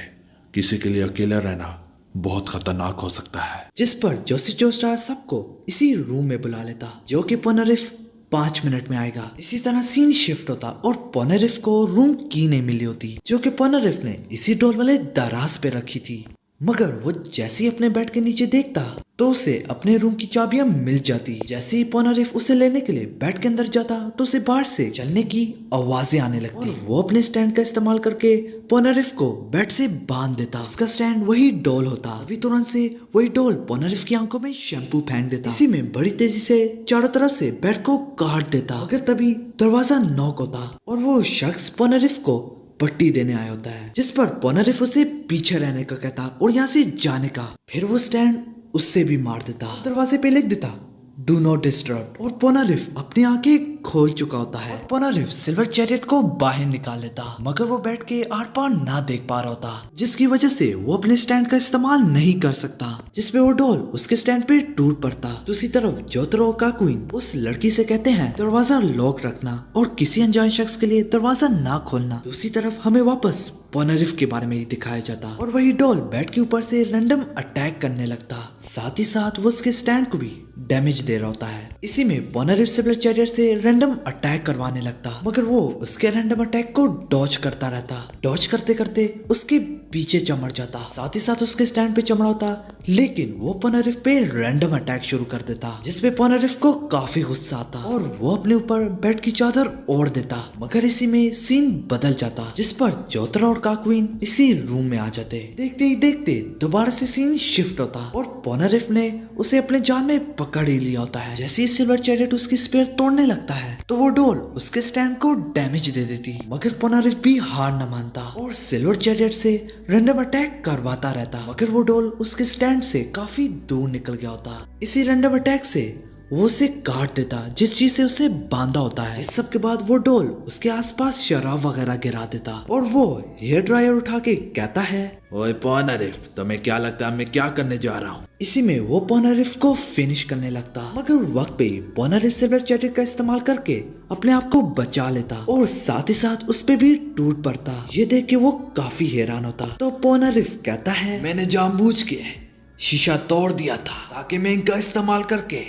किसी के लिए अकेला रहना बहुत खतरनाक हो सकता है। जिस पर जोसेफ जोस्टार सबको इसी रूम में बुला लेता, जो कि पोनारिफ 5 मिनट में आएगा। इसी तरह सीन शिफ्ट होता और पोनारिफ को रूम की नहीं मिली होती, जो कि पोनारिफ ने इसी डोर वाले दराज पे रखी थी। मगर वो जैसे ही अपने बेड के नीचे देखता तो उसे अपने रूम की चाबियां मिल जाती। जैसे ही पोनारिफ उसे लेने के लिए बेड के अंदर जाता तो उसे बाहर से चलने की आवाजें आने लगती। और वो अपने स्टैंड का इस्तेमाल करके पोनारिफ को बेड से बांध देता। उसका स्टैंड वही डॉल होता। अभी तुरंत से वही डॉल पोनारिफ की आंखों में शैम्पू फेंक देता। इसी में बड़ी तेजी से चारों तरफ से बेड को काट देता। मगर तभी दरवाजा नॉक होता और वो शख्स पोनारिफ को पट्टी देने आया होता है, जिस पर पोनारिफ उसे पीछे रहने का कहता और यहाँ से जाने का। फिर वो स्टैंड उससे भी मार देता। दरवाजे पे लिख देता, डू नॉट डिस्टर्ब। और पोनारिफ अपनी आंखें खोल चुका होता है। पोनारिफ सिल्वर चैरियट को बाहर निकाल लेता, मगर वो बैठ के आर पार ना देख पा रहा होता, जिसकी वजह से वो अपने स्टैंड का इस्तेमाल नहीं कर सकता, जिसपे वो डॉल उसके स्टैंड पे टूट पड़ता। दूसरी तरफ जोतरो का क्वीन उस लड़की से कहते हैं दरवाजा लॉक रखना और किसी अनजान शख्स के लिए दरवाजा ना खोलना। दूसरी तरफ हमें वापस पोनारिफ के बारे में ही दिखाया जाता और वही डॉल बेड के ऊपर से रैंडम अटैक करने लगता। साथ ही साथ वो उसके स्टैंड को भी डैमेज दे रहा होता है। इसी में पोनारिफ सिल्वर चैरियट से रैंडम अटैक करवाने लगता, मगर वो उसके रैंडम अटैक को डॉज करता रहता। डॉज करते करते उसके पीछे चमड़ जाता, साथ ही साथ उसके स्टैंड पे चमड़ा होता, लेकिन वो पोनारिफ पे रैंडम अटैक शुरू कर देता, जिसपे पोनारिफ को काफी गुस्सा आता और वो अपने ऊपर बेड की चादर ओढ़ देता। मगर इसी में सीन बदल जाता, जिस पर जोतरा और काक्वीन इसी रूम में आ जाते। देखते ही देखते दोबारा से सीन शिफ्ट होता और पोनारिफ ने उसे अपने जाल में पकड़ ही लिया होता है। जैसे ही सिल्वर चैरियट उसकी स्पेयर तोड़ने लगता है तो वो डॉल उसके स्टैंड को डैमेज दे देती, मगर पोनारिफ भी हार न मानता और सिल्वर चैरियट से रैंडम अटैक करवाता रहता, मगर वो डॉल उसके स्टैंड से काफी दूर निकल गया होता। इसी रैंडम अटैक से वो उसे काट देता जिस चीज से उसे बांधा होता है। इस सब के बाद वो डॉल उसके आसपास शराब वगैरह गिरा देता और वो हेयर ड्रायर उठा के कहता है, ओए पोनारिफ, तुम्हें क्या लगता है मैं क्या करने जा रहा हूँ? इसी में वो पोनारिफ को फिनिश करने लगता, मगर वक्त पे पोनारिफ सिल्वर चैटिक का इस्तेमाल करके अपने आप को बचा लेता और साथ ही साथ उस पे भी टूट पड़ता। ये देख के वो काफी हैरान होता। तो पोनारिफ कहता है, मैंने जानबूझ के शीशा तोड़ दिया था ताकि मैं इनका इस्तेमाल करके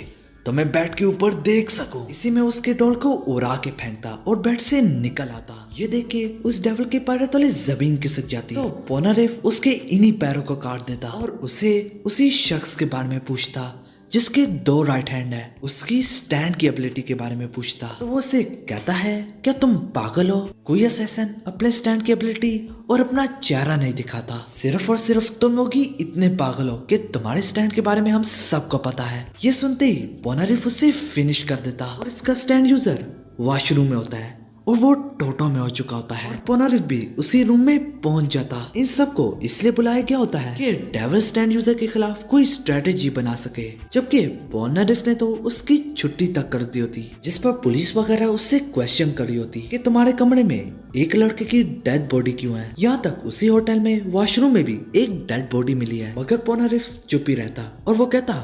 तुम्हें बेड के ऊपर देख सकूं। इसी में उसके डॉल को उड़ा के फेंकता और बेड से निकल आता। ये देख के उस डेविल के पैरों तले जमीन खिसक जाती। तो पोनारिफ उसके इन्हीं पैरों को काट देता और उसे उसी शख्स के बारे में पूछता जिसके 2 राइट हैंड है, उसकी स्टैंड की एबिलिटी के बारे में पूछता। तो वो उसे कहता है, क्या तुम पागल हो? कोई असैसिन अपने स्टैंड की एबिलिटी और अपना चेहरा नहीं दिखाता। सिर्फ और सिर्फ तुम लोग ही इतने पागल हो कि तुम्हारे स्टैंड के बारे में हम सबको पता है। ये सुनते ही पोनारिफ उसे फिनिश कर देता और इसका स्टैंड यूजर वॉशरूम में होता है और वो टोटो में हो चुका होता है। पोनारिफ भी उसी रूम में पहुंच जाता। इन सबको इसलिए बुलाया गया होता है कि डेविल स्टैंड यूजर के खिलाफ कोई स्ट्रेटेजी बना सके, जबकि पोनारिफ ने तो उसकी छुट्टी तक कर दी होती, जिस पर पुलिस वगैरह उससे क्वेश्चन कर रही होती कि तुम्हारे कमरे में एक लड़के की डेड बॉडी क्यों है। यहाँ तक उसी होटल में वॉशरूम में भी एक डेड बॉडी मिली है, मगर पोनारिफ चुप ही रहता और वो कहता,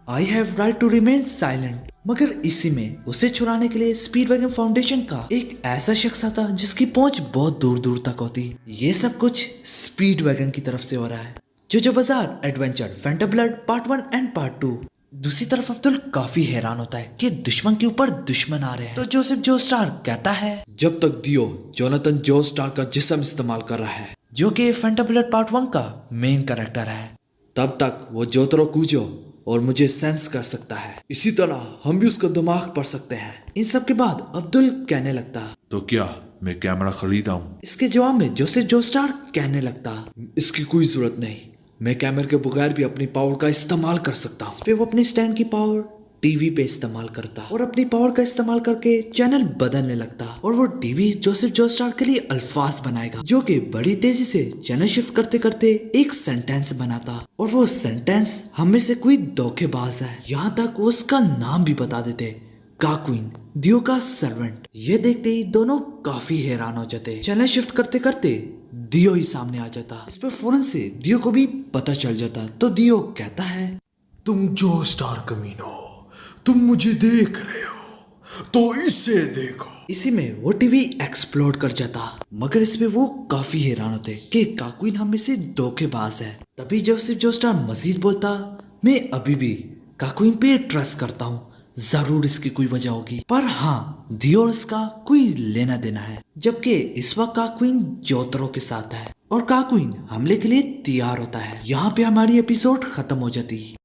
I have right to remain silent. मगर इसी में उसे छुड़ाने के लिए स्पीड वैगन फाउंडेशन का एक ऐसा शख्स आता जिसकी पहुंच बहुत दूर दूर तक होती। ये सब कुछ स्पीड वैगन की तरफ से हो रहा है। जोजो बाजार adventure phantom blood part 1 and part 2। दूसरी तरफ अब्दुल काफी हैरान होता है कि दुश्मन के ऊपर दुश्मन आ रहे हैं। तो जोसेफ जोस्टार कहता है, जब तक दियो जोनाथन जोस्टार का जिस्म इस्तेमाल कर रहा है, जो कि फैंटम ब्लड पार्ट 1 का मेन कैरेक्टर है, तब तक वो जोतरो कूजो और मुझे सेंस कर सकता है। इसी तरह हम भी उसका दिमाग पढ़ सकते हैं। इन सब के बाद अब्दुल कहने लगता, तो क्या मैं कैमरा खरीदा हूँ? इसके जवाब में जोसेफ जोस्टार कहने लगता, इसकी कोई जरूरत नहीं, मैं कैमरे के बगैर भी अपनी पावर का इस्तेमाल कर सकता हूँ। इस पे वो अपनी स्टैंड की पावर टीवी पे इस्तेमाल करता और अपनी पावर का इस्तेमाल करके चैनल बदलने लगता और वो टीवी जोसेफ जोस्टार के लिए अल्फाज बनाएगा, जो कि बड़ी तेजी से चैनल शिफ्ट करते करते एक सेंटेंस बनाता और वो सेंटेंस हमें से कोई धोखेबाज है। यहाँ तक वो उसका नाम भी बता देते, काक्वीन, दियो का सर्वेंट। ये देखते ही दोनों काफी हैरान हो जाते। चैनल शिफ्ट करते करते दियो ही सामने आ जाता। इस पर फौरन से दियो को भी पता चल जाता। तो दियो कहता है, तुम जो स्टार कमीनो, तुम मुझे देख रहे हो तो इसे देखो। इसी में वो टीवी एक्सप्लोड कर जाता, मगर इस पे वो काफी हैरान होते कि काक्वीन हम में से धोखेबाज है। तभी जोसेफ जोस्टार मजीद बोलता, मैं अभी भी काक्वीन पे ट्रस्ट करता हूँ, जरूर इसकी कोई वजह होगी, पर हाँ दियो और इसका कोई लेना देना है। जबकि इस वक्त काक्वीन जोतरो के साथ है और काक्वीन हमले के लिए तैयार होता है। यहाँ पे हमारी एपिसोड खत्म हो जाती।